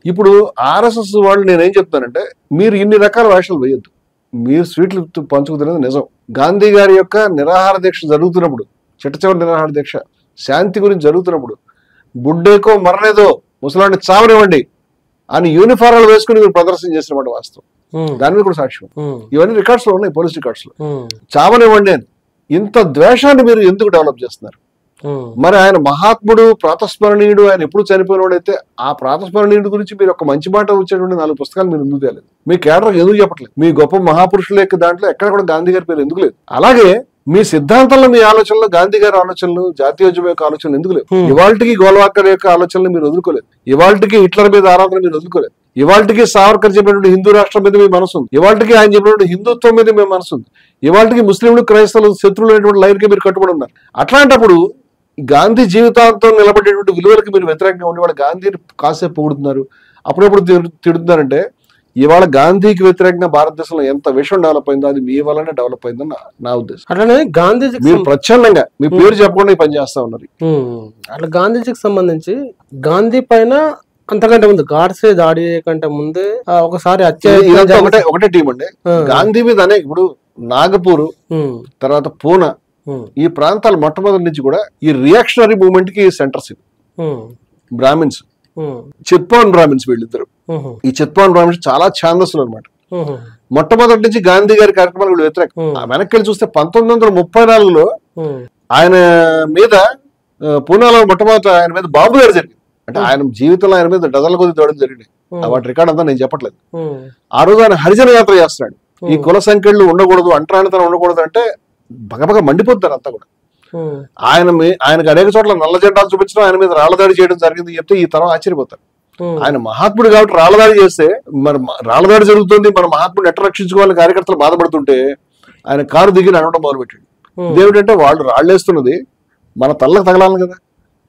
ఇప్పుడు ఆర్ఎస్ఎస్ వాళ్ళు నేనేం చెప్తానంటే, మీరు ఇన్ని రకాల వేషాలు వేయొద్దు, మీరు స్వీట్లు పంచుకుతున్నది నిజం. గాంధీ గారి యొక్క నిరాహార దీక్ష జరుగుతున్నప్పుడు, చిట్టచివరి నిరాహార దీక్ష శాంతి గురించి జరుగుతున్నప్పుడు, బుడ్డేకో మరలేదో ముసలాన్ని చావనివ్వండి అని యూనిఫారాలు వేసుకుని మీరు ప్రదర్శన చేసినమాట వాస్తవం. దాని మీద కూడా సాక్ష్యం. ఇవన్నీ రికార్డ్స్ లో ఉన్నాయి, పోలీస్ రికార్డ్స్ లో. చావనివ్వండి అని ఇంత ద్వేషాన్ని మీరు ఎందుకు డెవలప్ చేస్తున్నారు? మరి ఆయన మహాత్ముడు, ప్రాతస్మరణీయుడు, ఆయన ఎప్పుడు చనిపోయినోడైతే ఆ ప్రాతస్మరణీయుడు గురించి మీరు ఒక మంచి మాట వచ్చేటువంటి 4 పుస్తకాలు మీరు ఎందుకు తేలేదు? మీ కేడర్ ఎందుకు చెప్పట్లేదు? మీ గొప్ప మహాపురుషుల యొక్క దాంట్లో ఎక్కడ కూడా గాంధీ గారి పేరు ఎందుకు లేదు? అలాగే మీ సిద్ధాంతంలో, మీ ఆలోచనలు, గాంధీ గారి ఆలోచనలు, జాతీయోద్యమ యొక్క ఆలోచనలు ఎందుకు లేవు? ఇవాళకి గోల్వాల్కర్ యొక్క ఆలోచనలు మీరు వదులుకోలేదు. ఇవాళకి హిట్లర్ మీద ఆరాధన మీరు వదులుకోలేదు. ఇవాళకి సావర్కర్ చెప్పినటువంటి హిందూ రాష్ట్రం మీద మీ మనసు ఉంది. ఇవాళకి ఆయన చెప్పినటువంటి హిందుత్వం మీద మీ మనసు ఉంది. ఇవాళకి ముస్లింలు, క్రైస్తవులు శత్రువులు అనేటువంటి లైన్కి మీరు కట్టుబడి ఉన్నారు. అట్లాంటప్పుడు గాంధీ జీవితాంతం నిలబడేటువంటి విలువలకి మీరు వ్యతిరేకంగా ఉండి వాళ్ళు గాంధీని కాసేపు పొగుడుతున్నారు, అప్పుడప్పుడు తిడుతున్నారంటే ఇవాళ గాంధీకి వ్యతిరేకంగా భారతదేశంలో ఎంత విషయం డెవలప్ అయిందో అది మీ వల్లనే డెవలప్ అయిందని నా ఉద్దేశం. అట్లానే గాంధీజీ మీరు ప్రచ్ఛన్నంగా మీ పేరు చెప్పకుండా ఈ పని చేస్తా ఉన్నారు. అట్లా గాంధీజీకి సంబంధించి గాంధీ పైన అంతకంటే ముందు గాడ్సే దాడి కంటే ముందే ఒకసారి ఒకటే టీం అండి గాంధీ మీద అనేక. ఇప్పుడు నాగపూర్ తర్వాత పూనా ఈ ప్రాంతాలు మొట్టమొదటి నుంచి కూడా ఈ రియాక్షనరీ మూవ్మెంట్ కి సెంటర్స్ ఇవి. బ్రాహ్మిన్స్, చిత్పాన్ బ్రాహ్మిన్స్ వీళ్ళిద్దరు. ఈ చిత్పాన్ బ్రాహ్మిన్స్ చాలా ఛాందస్సులు అనమాట. మొట్టమొదటి నుంచి గాంధీ గారి కార్యక్రమాలు వీళ్ళు వ్యతిరేకం. వెనక్కి వెళ్ళి చూస్తే 1934లో ఆయన మీద పూనాలో మొట్టమొదటి ఆయన మీద బాంబు దాడి జరిగింది. అంటే ఆయన జీవితంలో ఆయన మీద డజన్ల కొద్ది దాడులు జరిగినాయి. వాటి రికార్డ్ అంతా నేను చెప్పట్లేదు. ఆ రోజు ఆయన హరిజన యాత్ర చేస్తున్నాడు. ఈ కుల సంఖ్యలు ఉండకూడదు, అంటరానితనం ఉండకూడదు అంటే బగబగ మండిపోతారు అంతా కూడా. ఆయనకు అనేక చోట్ల నల్ల జెండాలు చూపించడం, ఆయన మీద రాళ్లదాడి చేయడం జరిగింది చెప్తే ఈ తరం ఆశ్చర్యపోతారు. ఆయన మహాత్ముడు కాబట్టి రాళ్లదాడి చేస్తే మరి రాళ్లదాడి జరుగుతుంది, మన మహాత్ముడు ఎట్లా రక్షించుకోవాలని కార్యకర్తలు బాధపడుతుంటే ఆయన కారు దిగి నడవడం మొదలుపెట్టాడు. ఇదేమిటంటే వాళ్ళు రాళ్లేస్తున్నది మన తల్లకు తగలాలి కదా,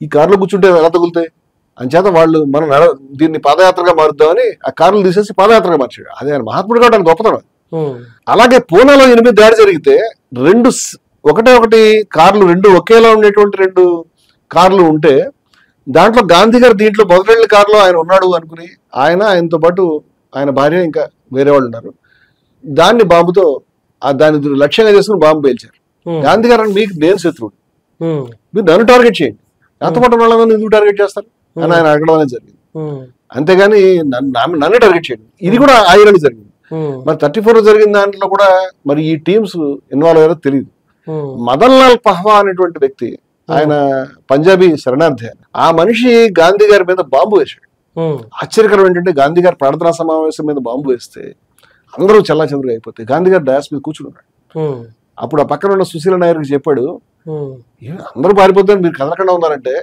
ఈ కారులో కూర్చుంటే ఎలా తగులుతాయి అంచేత వాళ్ళు మనం దీన్ని పాదయాత్రగా మారుద్దామని ఆ కార్లు తీసేసి పాదయాత్రగా మార్చాడు. అదే ఆయన మహాత్ముడు కాబట్టి ఆయన గొప్పతనం. అలాగే పూనాలో 8 దాడి జరిగితే ఒకటి కార్లు ఒకేలా ఉండేటువంటి 2 కార్లు ఉంటే దాంట్లో గాంధీ గారు దీంట్లో మొదటి కారులో ఆయన ఉన్నాడు అనుకుని ఆయనతో పాటు ఆయన భార్య ఇంకా వేరే వాళ్ళు ఉన్నారు. దాన్ని బాంబుతో దాన్ని లక్ష్యంగా చేసుకుని బాంబు పేల్చారు. గాంధీ గారు మీకు నేను శత్రువుడు, మీరు నన్ను టార్గెట్ చేయండి, నాతో పాటు వాళ్ళని ఎందుకు టార్గెట్ చేస్తారు అని ఆయన అడగడం అనేది జరిగింది. అంతేగాని నన్ను టార్గెట్ చేయండి. ఇది కూడా ఆయన జరిగింది. మరి 34 జరిగిన దాంట్లో కూడా మరి ఈ టీమ్స్ ఇన్వాల్వ్ అయ్యారో తెలియదు. మదన్ లాల్ పహ్వా అనేటువంటి వ్యక్తి, ఆయన పంజాబీ శరణార్థి. ఆ మనిషి గాంధీ గారి మీద బాంబు వేశాడు. ఆశ్చర్యకరం ఏంటంటే గాంధీ గారి ప్రార్థనా సమావేశం మీద బాంబు వేస్తే అందరూ చల్లాచెదురుగా అయిపోతాయి. గాంధీ గారు డయాస్ మీద కూర్చున్నాడు. అప్పుడు ఆ పక్కన ఉన్న సుశీల నాయర్కి చెప్పాడు, అందరూ పారిపోతారు మీరు కదలకుండా ఉన్నారంటే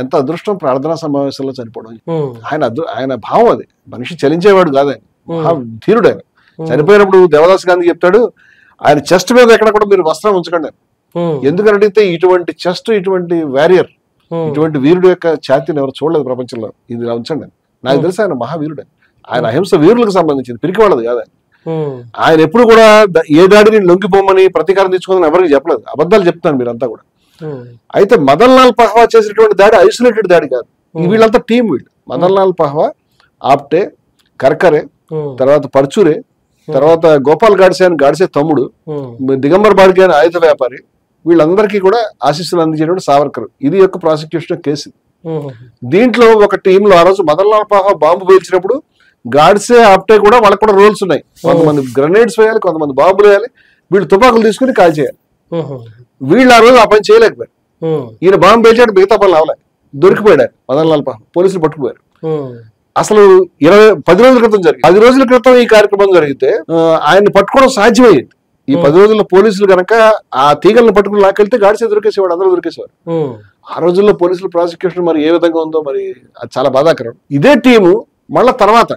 ఎంత అదృష్టం ప్రార్థనా సమావేశంలో చనిపోవడం. ఆయన భావం అది. మనిషి చలించేవాడు కాదని, ధీరుడు ఆయన. చనిపోయినప్పుడు దేవదాస్ గాంధీ చెప్తాడు, ఆయన చెస్ట్ మీద ఎక్కడ కూడా మీరు వస్త్రం ఉంచకండి. ఎందుకని అడిగితే ఇటువంటి చెస్ట్, ఇటువంటి వారియర్, ఇటువంటి వీరుడు యొక్క ఛాతీని ఎవరు చూడలేదు ప్రపంచంలో, ఇది ఇలా ఉంచండి. నాకు తెలిసి ఆయన మహావీరుడు. ఆయన అహింస వీరులకు సంబంధించింది, పిరికి వాళ్ళది కాదని. ఆయన ఎప్పుడు కూడా ఏ దాడిని లొంగిపోమని ప్రతీకారం తెచ్చుకుందని ఎవరికి చెప్పలేదు. అబద్ధాలు చెప్తాను మీరంతా కూడా. అయితే మదన్ లాల్ పహ్వా చేసినటువంటి దాడి ఐసోలేటెడ్ దాడి కాదు. వీళ్ళంతా టీం. వీళ్ళు మదన్ లాల్ పహ్వా, ఆప్టే, కర్కరే, తర్వాత పర్చూరే, తర్వాత గోపాల్ గాడ్సే అని గాడ్సే తమ్ముడు, దిగంబర్ బాడ్కే అని ఆయుధ వ్యాపారి, వీళ్ళందరికీ కూడా ఆశీస్సులు అందించేటువంటి సావర్కర్. ఇది యొక్క ప్రాసిక్యూషన్ కేసు. దీంట్లో ఒక టీంలో ఆ రోజు మదన్ లాల్ పహ్వా బాంబు పేల్చినప్పుడు గాడ్సే, ఆప్టే కూడా వాళ్ళకి కూడా రోల్స్ ఉన్నాయి. కొంతమంది గ్రెనేడ్స్ వేయాలి, కొంతమంది బాంబులు వేయాలి, వీళ్ళు తుపాకులు తీసుకుని కాల్ చేయాలి. వీళ్ళు ఆ రోజు ఆ పని చేయలేకపోయారు. ఈయన బాంబు పేల్చాడు, మిగతా పనులు అవలే, దొరికిపోయాడు మదన్ లాల్ పహ్వా. పోలీసులు పట్టుకుపోయారు. అసలు 10 రోజుల క్రితం జరిగింది. 10 రోజుల క్రితం ఈ కార్యక్రమం జరిగితే ఆయన్ని పట్టుకోవడం సాధ్యమయ్యేది. ఈ 10 రోజుల్లో పోలీసులు కనుక ఆ తీగలను పట్టుకుని లాకెళ్తే గాడ్సే దొరికేసేవాడు, అందరూ దొరికేసేవారు. ఆ రోజుల్లో పోలీసుల ప్రాసిక్యూషన్ మరి ఏ విధంగా ఉందో మరి అది చాలా బాధాకరం. ఇదే టీము మళ్ళా తర్వాత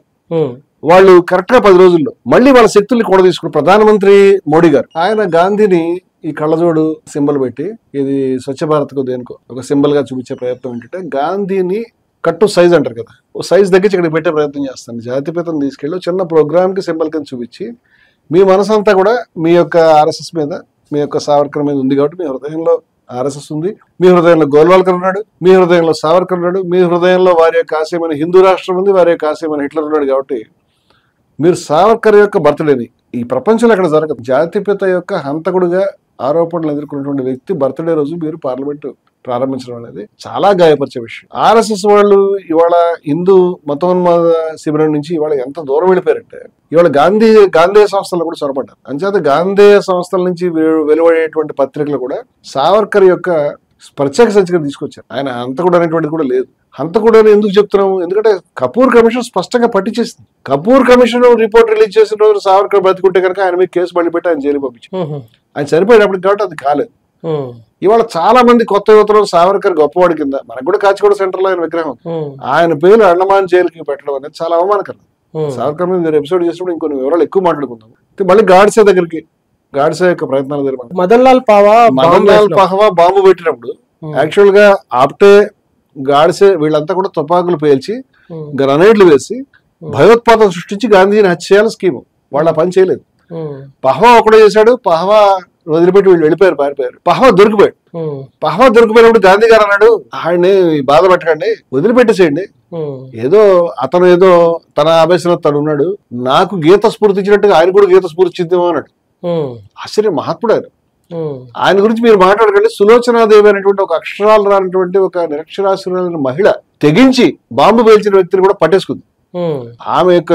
వాళ్ళు కరెక్ట్ గా 10 రోజుల్లో మళ్ళీ వాళ్ళ శక్తుల్ని కూడా తీసుకుని ప్రధానమంత్రి మోడీ గారు ఆయన గాంధీని ఈ కళ్ళజోడు సింబల్ పెట్టి, ఇది స్వచ్ఛ భారత్ కు దేనికో ఒక సింబల్ గా చూపించే ప్రయత్నం ఏంటంటే గాంధీని కట్టు సైజ్ అంటారు కదా, ఓ సైజ్ తగ్గించి ఇక్కడ పెట్టే ప్రయత్నం చేస్తాను. జాతిపితను తీసుకెళ్ళి చిన్న ప్రోగ్రామ్ కి సింబల్ కింద చూపించి, మీ మనసంతా కూడా మీ యొక్క ఆర్ఎస్ఎస్ మీద, మీ యొక్క సావర్కర్ మీద ఉంది కాబట్టి మీ హృదయంలో ఆర్ఎస్ఎస్ ఉంది, మీ హృదయంలో గోల్వాల్కర్ ఉన్నాడు, మీ హృదయంలో సావర్కర్ ఉన్నాడు, మీ హృదయంలో వారి యొక్క ఆశయమైన హిందూ రాష్ట్రం ఉంది, వారి యొక్క ఆశయమైన హిట్లర్ ఉన్నాడు. కాబట్టి మీరు సావర్కర్ యొక్క బర్త్డేని ఈ ప్రపంచంలో ఎక్కడ జరగదు. జాతిపిత యొక్క హంతకుడుగా ఆరోపణలు ఎదుర్కొన్నటువంటి వ్యక్తి బర్త్డే రోజు మీరు పార్లమెంట్ ప్రారంభించడం అనేది చాలా గాయపరిచే విషయం. ఆర్ఎస్ఎస్ వాళ్ళు ఇవాళ హిందూ మతోన్మాద శిబిరం నుంచి ఇవాళ ఎంత దూరం వెళ్ళిపోయారంటే ఇవాళ గాంధేయ సంస్థలు కూడా చొరబడ్డారు. అంచేత గాంధేయ సంస్థల నుంచి వెలువడేటువంటి పత్రికలు కూడా సావర్కర్ యొక్క ప్రత్యేక సంచిక తీసుకొచ్చారు. ఆయన హంతకుడు అనేటువంటిది కూడా లేదు. హంతకుడు అని ఎందుకు చెప్తున్నాము? ఎందుకంటే కపూర్ కమిషన్ స్పష్టంగా పట్టించేసింది. కపూర్ కమిషన్ రిపోర్ట్ రిలీజ్ చేసిన రోజు సావర్కర్ బతికుంటే కనుక ఆయన మీద కేసు బయట పెట్టి ఆయన జైలు పంపించారు. ఆయన చనిపోయినప్పుడు కాబట్టి అది కాలేదు. ఇవాళ చాలా మంది కొత్త యువతలో సావర్కర్ గొప్పవాడి కింద, మనకు కూడా కాచిగూడ సెంటర్ లో ఆయన విగ్రహం, ఆయన పేరు అండమాన్ జైలుకి పెట్టడం అనేది చాలా అవమానకరం. సావర్కర్ మీద మీరు ఎపిసోడ్ చేసినప్పుడు ఇంకొన్ని వివరాలు ఎక్కువ మాట్లాడుకుందాం. మళ్ళీ గాడ్సే దగ్గరికి, గాడ్సే యొక్క ప్రయత్నాలు జరిపారు. మదన్ లాల్ పహ్వా బాంబు పెట్టినప్పుడు యాక్చువల్ గా ఆప్టే, గాడ్సే వీళ్ళంతా కూడా తుపాకులు పేల్చి గ్రనేడ్లు వేసి భయోత్పాదం సృష్టించి గాంధీని హత్య చేయాలని స్కీము. వాళ్ళు ఆ పని చేయలేదు. పహ్వా ఒకడే చేశాడు. పహ్వా వదిలిపెట్టి వీళ్ళు వెళ్ళిపోయారు, పారిపోయారు. పహ్వా దొరికిపోయాడు. పహ్వా దొరికిపోయినప్పుడు గాంధీ గారు అన్నాడు, ఆయన్ని బాధ పెట్టకండి, వదిలిపెట్టేసేయండి. అతను ఏదో తన ఆవేశంలో తను ఉన్నాడు, నాకు గీత స్ఫూర్తి ఇచ్చినట్టుగా ఆయన కూడా గీత స్ఫూర్తి ఇద్దాం అన్నాడు. ఆశ్చర్య మహాత్ముడు ఆయన. ఆయన గురించి మీరు మాట్లాడకండి. సులోచనాదేవి అనేటువంటి ఒక అక్షరాలు రానటువంటి ఒక నిరక్షరాస్యులైన మహిళ తెగించి బాంబు పేల్చిన వ్యక్తిని కూడా పట్టేసుకుంది. ఆమె యొక్క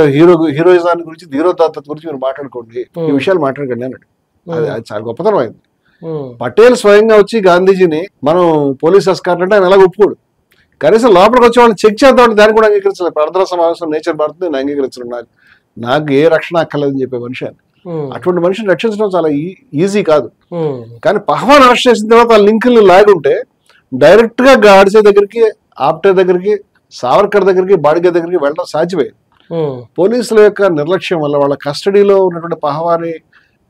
హీరోయిజాన్ని గురించి, ధీరోదాత్తత గురించి మీరు మాట్లాడుకోండి, ఈ విషయాలు మాట్లాడకండి అన్నాడు. అది చాలా గొప్పతనం అయింది. పటేల్ స్వయంగా వచ్చి గాంధీజీని మనం పోలీస్ ఎస్కార్ట్ అంటే ఆయన ఎలా ఒప్పుకోడు. కనీసం లోపలికి వచ్చి వాళ్ళని చెక్ చేద్దామంటే దాన్ని కూడా అంగీకరించలేదు. ప్రార్థనా సమావేశం నేచర్ భారత్ నేను అంగీకరించడం, నాకు ఏ రక్షణ అక్కర్లేదని చెప్పే మనిషి. అటువంటి మనిషిని రక్షించడం చాలా ఈజీ కాదు. కానీ పహ్వాన్ అరెస్ట్ చేసిన తర్వాత ఆ లింకుల్ని లాగుంటే డైరెక్ట్ గా గాడ్సే దగ్గరికి, ఆప్టే దగ్గరికి, సావర్కర్ దగ్గరికి, బాడిగే దగ్గరికి వెళ్ళడం సాధ్యమయ్యేది. పోలీసుల యొక్క నిర్లక్ష్యం వల్ల, వాళ్ళ కస్టడీలో ఉన్నటువంటి పహ్వాని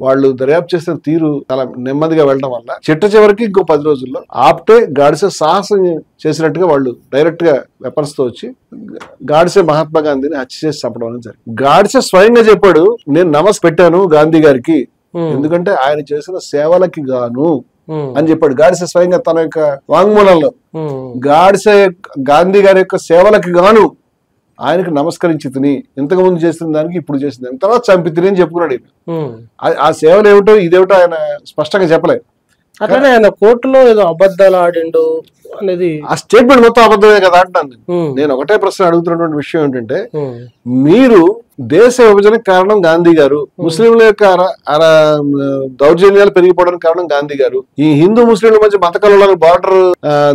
వాళ్ళు దర్యాప్తు చేసిన తీరు చాలా నెమ్మదిగా వెళ్ళడం వల్ల చిట్ట చివరికి ఇంకో 10 రోజుల్లో ఆప్టే, గాడ్సే సాహసం చేసినట్టుగా వాళ్ళు డైరెక్ట్ గా వెపన్స్ తో వచ్చి గాడ్సే మహాత్మా గాంధీని హత్య చేసి చంపడం అనేది జరిగింది. గాడ్సే స్వయంగా చెప్పాడు, నేను పెట్టాను గాంధీ గారికి, ఎందుకంటే ఆయన చేసిన సేవలకి గాను అని చెప్పాడు. గాడ్సే స్వయంగా తన యొక్క వాంగ్మూలంలో గాడ్సే గాంధీ గారి యొక్క సేవలకి గాను ఆయనకు నమస్కరించి తిని, ఇంతకు ముందు చేసిన దానికి ఇప్పుడు చేసిన దానికి తర్వాత చంపి తిని అని చెప్పుకున్నాడు. ఆ సేవలు ఏమిటో ఇదేమిటో ఆయన స్పష్టంగా చెప్పలేదు. అట్లనే ఆయన కోర్టులో ఏదో అబద్ధాలు ఆడిండు అనేది, ఆ స్టేట్మెంట్ మొత్తం అబద్ధమే కదా అంటాను. నేను ఒకటే ప్రశ్న అడుగుతున్నటువంటి విషయం ఏంటంటే, మీరు దేశ విభజనకు కారణం గాంధీ గారు, ముస్లింల యొక్క దౌర్జన్యాలు పెరిగిపోవడానికి కారణం గాంధీ గారు, ఈ హిందూ ముస్లింల మధ్య మత కలహాలు బార్డర్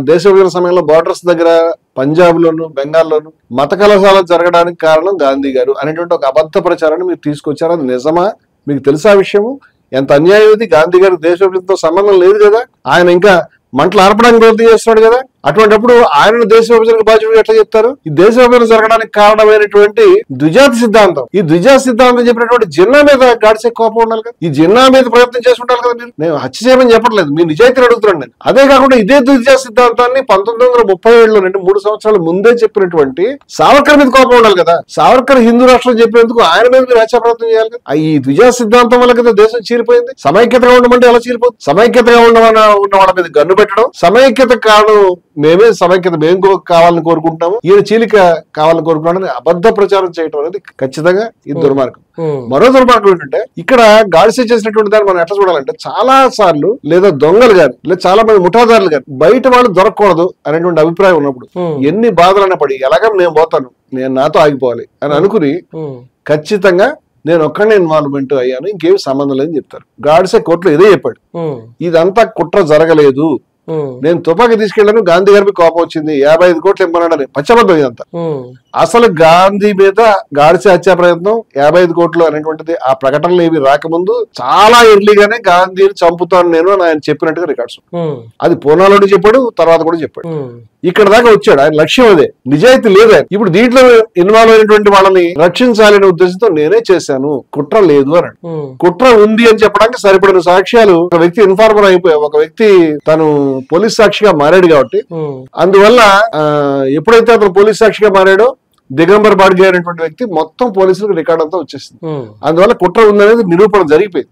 దేశ విభజన సమయంలో బార్డర్స్ దగ్గర పంజాబ్ లోను, బెంగాల్లోను మత కలహాలు జరగడానికి కారణం గాంధీ గారు అనేటువంటి ఒక అబద్ధ ప్రచారాన్ని మీరు తీసుకొచ్చారు. అది నిజమా? మీకు తెలుసా విషయము? ఎంత అన్యాయం ఇది. గాంధీ గారి దేశ విభజనతో సంబంధం లేదు కదా, ఆయన ఇంకా మంటలు ఆర్పడానికి ప్రయత్నం చేస్తున్నాడు కదా. అటువంటిప్పుడు ఆయన దేశ విభజనకు బాధ్యుడు ఎట్లా చెప్తారు? ఈ దేశ విభజన జరగడానికి కారణమైనటువంటి ద్విజాతి సిద్ధాంతం, ఈ ద్విజాతి సిద్ధాంతం చెప్పినటువంటి జిన్నా మీద గాడ్సే కోపం ఉండాలి కదా, ఈ జిన్నా మీద ప్రయత్నం చేసి ఉండాలి కదా. నేను హత్య చేయమని చెప్పట్లేదు, మీ నిజాయితీని అడుగుతున్నాను నేను. అదే కాకుండా ఇదే ద్విజాతి సిద్ధాంతాన్ని 1937లో 3 సంవత్సరాల ముందే చెప్పినటువంటి సావర్కర్ మీద కోపం ఉండాలి కదా. సావర్కర్ హిందూ రాష్ట్రం చెప్పినందుకు ఆయన మీద మీరు హత్యా ప్రయత్నం చేయాలి కదా. ఈ ద్విజాతి సిద్ధాంతం వల్ల కదా దేశం చీలిపోయింది. సమైక్యతగా ఉండమంటే ఎలా చీలిపోతుంది? సమైక్యతగా ఉన్న వాళ్ళ మీద గన్ను పెట్టడం, సమైక్యత కారణం మేమే సమైక్యత మేము కావాలని కోరుకుంటున్నాము, ఈయన చీలిక కావాలని కోరుకుంటామని అబద్ధ ప్రచారం చేయడం అనేది ఖచ్చితంగా ఇది దుర్మార్గం. మరో దుర్మార్గం ఏంటంటే, ఇక్కడ గాడ్సే చేసినటువంటి దాన్ని మనం ఎట్లా చూడాలంటే, చాలా సార్లు లేదా దొంగలు గాని లేదా చాలా మంది ముఠాదారులు గాని బయట వాళ్ళు దొరకకూడదు అనేటువంటి అభిప్రాయం ఉన్నప్పుడు ఎన్ని బాధలైనా పడి ఎలాగ నేను పోతాను, నేను నాతో ఆగిపోవాలి అని అనుకుని ఖచ్చితంగా నేను ఒక్కడే ఇన్వాల్వ్మెంట్ అయ్యాను, ఇంకేమి సంబంధం లేదని చెప్తారు. గాడ్సే కోర్టులో ఇదే చెప్పాడు, ఇదంతా కుట్ర జరగలేదు, నేను తుపాకీ తీసుకెళ్లాను, గాంధీ గారికి కోపం వచ్చింది, 55 కోట్లు ఇమ్మన్నాడని. పచ్చబద్ధం ఇదంతా. అసలు గాంధీ మీద గాడ్సే హత్యా ప్రయత్నం 55 కోట్లు అనేటువంటిది ఆ ప్రకటనలు ఏవి రాకముందు చాలా ఎర్లీగానే గాంధీని చంపుతాను నేను అని ఆయన చెప్పినట్టుగా రికార్డ్స్. అది పూనాలోనే చెప్పాడు, తర్వాత కూడా చెప్పాడు. ఇక్కడ దాకా వచ్చాడు, ఆయన లక్ష్యం అదే. నిజాయితీ లేదు ఆయన. ఇప్పుడు దీంట్లో ఇన్వాల్వ్ అయినటువంటి వాళ్ళని రక్షించాలనే ఉద్దేశంతో నేనే చేశాను, కుట్ర లేదు అన్నాడు. కుట్ర ఉంది అని చెప్పడానికి సరిపడిన సాక్ష్యాలు, ఒక వ్యక్తి ఇన్ఫార్మర్ అయిపోయావు, ఒక వ్యక్తి తను పోలీస్ సాక్షిగా మారాడు కాబట్టి, అందువల్ల ఎప్పుడైతే అతను పోలీస్ సాక్షిగా మారాడో దిగంబర్ బాడ్గే అనేటువంటి వ్యక్తి మొత్తం పోలీసులకు రికార్డ్ అంతా వచ్చేసింది. అందువల్ల కుట్ర ఉందనేది నిరూపణ జరిగిపోయింది,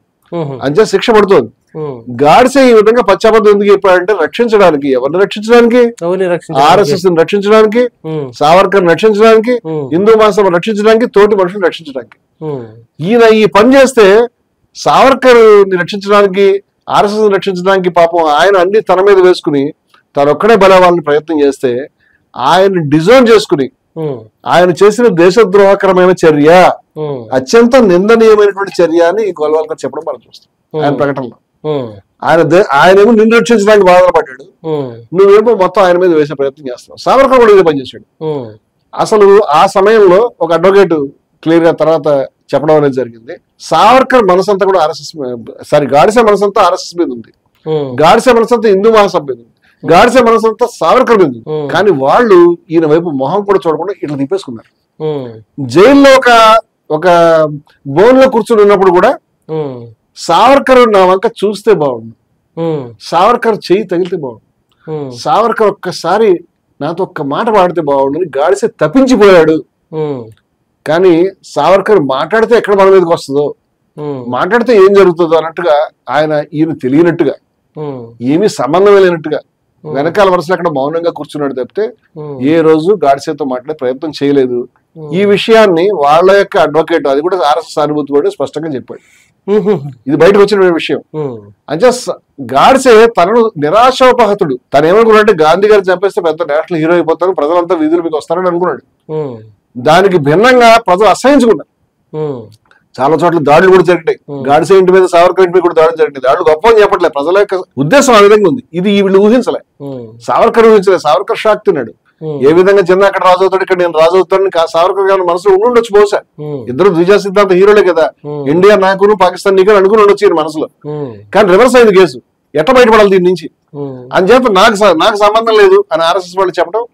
అంతే శిక్ష పడుతోంది. గాడ్సే ఈ విధంగా పశ్చాత్తాపం ఎందుకు చెప్పాడంటే, రక్షించడానికి. ఎవరిని రక్షించడానికి? ఆర్ఎస్ఎస్ ని రక్షించడానికి, సావర్కర్ రక్షించడానికి, హిందూ మహాసభ రక్షించడానికి, తోటి మనుషులు రక్షించడానికి. ఈయన ఈ పని చేస్తే సావర్కర్ ని రక్షించడానికి, ఆర్ఎస్ఎస్ ని రక్షించడానికి పాపం ఆయన అన్ని తన మీద వేసుకుని తనొక్కడే బలవాలని ప్రయత్నం చేస్తే, ఆయన డిజైన్ చేసుకుని ఆయన చేసిన దేశద్రోహకరమైన చర్య, అత్యంత నిందనీయమైనటువంటి చర్య అని గోల్వాల్కర్ చెప్పడం మనం చూస్తాం ఆయన ప్రకటనలో. ఆయనేమో నిన్ను రక్షించడానికి బాధపడ్డాడు, నువ్వేమో మొత్తం ఆయన మీద వేసే ప్రయత్నం చేస్తున్నావు. సావర్కర్ కూడా ఇదే పనిచేశాడు. అసలు ఆ సమయంలో ఒక అడ్వకేట్ క్లియర్ గా తర్వాత చెప్పడం అనేది జరిగింది, సావర్కర్ మనసంతా కూడా గాడ్సే మనసంతా ఆర్ఎస్ఎస్ మీద ఉంది, గాడ్సే మనసంతా హిందూ మహాసభ మీద ఉంది, గాడ్సే మనసంతా సావర్కర్ మీద ఉంది. కానీ వాళ్ళు ఈయన వైపు మొహం కూడా చూడకుండా ఇట్లా తిప్పేసుకున్నారు. జైల్లో ఒక బోన్ లో కూర్చుని ఉన్నప్పుడు కూడా సావర్కర్ నా వంక చూస్తే బాగుండు, సావర్కర్ చెయ్యి తగిలితే బాగుండు, సావర్కర్ ఒక్కసారి నాతో ఒక్క మాట పాడితే బాగుండు అని గాడ్సే తప్పించిపోయాడు. కానీ సావర్కర్ మాట్లాడితే ఎక్కడ మన మీదకి వస్తుందో, మాట్లాడితే ఏం జరుగుతుందో అన్నట్టుగా ఆయన ఈయన తెలియనట్టుగా, ఏమీ సంబంధమే లేనట్టుగా వెనకాల వరుసలో అక్కడ మౌనంగా కూర్చున్నాడు తప్పితే ఏ రోజు గాడ్సేతో మాట్లాడే ప్రయత్నం చేయలేదు. ఈ విషయాన్ని వాళ్ళ యొక్క అడ్వకేట్, అది కూడా ఆర్ఎస్ఎస్ సానుభూతి కూడా స్పష్టంగా చెప్పాడు. ఇది బయటకు వచ్చిన విషయం. అంటే గాడ్సే తనను నిరాశోపహతుడు, తను ఏమనుకున్నాడంటే గాంధీ గారు చంపేస్తే పెద్ద నేషనల్ హీరో అయిపోతాను, ప్రజలంతా వీధులు మీకు వస్తారని అనుకున్నాడు. దానికి భిన్నంగా ప్రజలు అసహించుకున్నారు. చాలా చోట్ల దాడులు కూడా జరిగినాయి. గాడ్సే ఇంటి మీద, సావర్కర్ ఇంటి మీద కూడా దాడులు జరిగినాయి. దాడులు గొప్ప అని చెప్పట్లేదు, ప్రజల యొక్క ఉద్దేశం ఆ విధంగా ఉంది. ఇది వీళ్ళు ఊహించలే, సావర్కర్ ఊహించలే. సావర్కర్ షాక్ తిన్నాడు. ఏ విధంగా చిన్న అక్కడ రాజు అవుతాడు, ఇక్కడ నేను రాజు అవుతాను. సావర్కర్ గారి మనసులో ఉండుండొచ్చు బహుశా. ఇద్దరు ద్విజా సిద్ధాంత హీరోలే కదా, ఇండియా నాయకులు పాకిస్తాన్ నీకు అనుకుని ఉండొచ్చు ఈయన మనసులో. కానీ రివర్స్ అయింది కేసు. ఎట్లా బయటపడాలి దీని నుంచి అని చెప్పి నాకు సంబంధం లేదు అని ఆర్ఎస్ఎస్ వాళ్ళు చెప్పడం,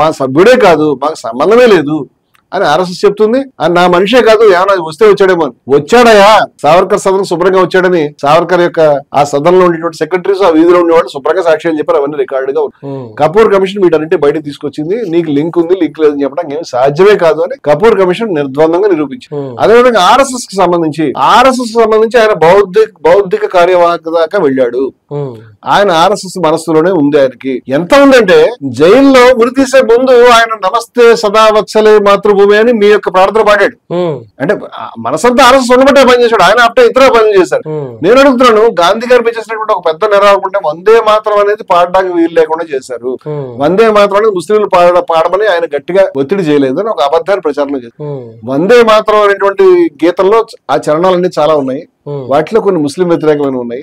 మా సభ్యుడే కాదు మాకు సంబంధమే లేదు అని ఆర్ఎస్ఎస్ చెప్తుంది. అని నా మనిషే కాదు, ఏమన్నా వస్తే వచ్చాడేమో. వచ్చాడయా, సావర్కర్ సదనం శుభ్రంగా వచ్చాడని సావర్కర్ యొక్క ఆ సదనంలో ఉండేటువంటి సెక్రటరీస్, ఆ వీధిలో ఉండేవాళ్ళు శుభ్రంగా సాక్ష్యాలు చెప్పారు. అవన్నీ రికార్డుగా కపూర్ కమిషన్ వీటన్నింటి బయటకు తీసుకొచ్చింది. నీకు లింక్ ఉంది, లింక్ లేదని చెప్పడం ఏమి సాధ్యమే కాదు అని కపూర్ కమిషన్ నిర్ద్వందంగా నిరూపించింది. అదేవిధంగా ఆర్ఎస్ఎస్ కి సంబంధించి ఆయన బౌద్ధిక కార్యవాహక దాకా వెళ్ళాడు. ఆయన ఆర్ఎస్ఎస్ మనస్సులోనే ఉంది. ఆయనకి ఎంత ఉందంటే, జైల్లో ఉరి తీసే ముందు ఆయన నమస్తే సదావత్సలే మాతృభూమి అని మీ యొక్క ప్రార్థన పాడాడు. అంటే మనసంతా ఆర్ఎస్ఎస్ ఉండబట్టే పనిచేశాడు. ఆయన అప్పుడే ఇతర పనులు చేశారు. నేను అడుగుతున్నాను, గాంధీ గారు మీద చేసినటువంటి ఒక పెద్ద నిర్వాహకం ఉంటే వందే మాత్రం అనేది పాడడానికి వీలు లేకుండా చేశారు. వందే మాత్రం అనేది ముస్లింలు పాడమని ఆయన గట్టిగా ఒత్తిడి చేయలేదు అని ఒక అబద్ధాన్ని ప్రచారంలో చేశారు. వందే మాత్రం అనేటువంటి గీతంలో ఆ చరణాలన్నీ చాలా ఉన్నాయి. వాటిలో కొన్ని ముస్లిం వ్యతిరేకమైన ఉన్నాయి.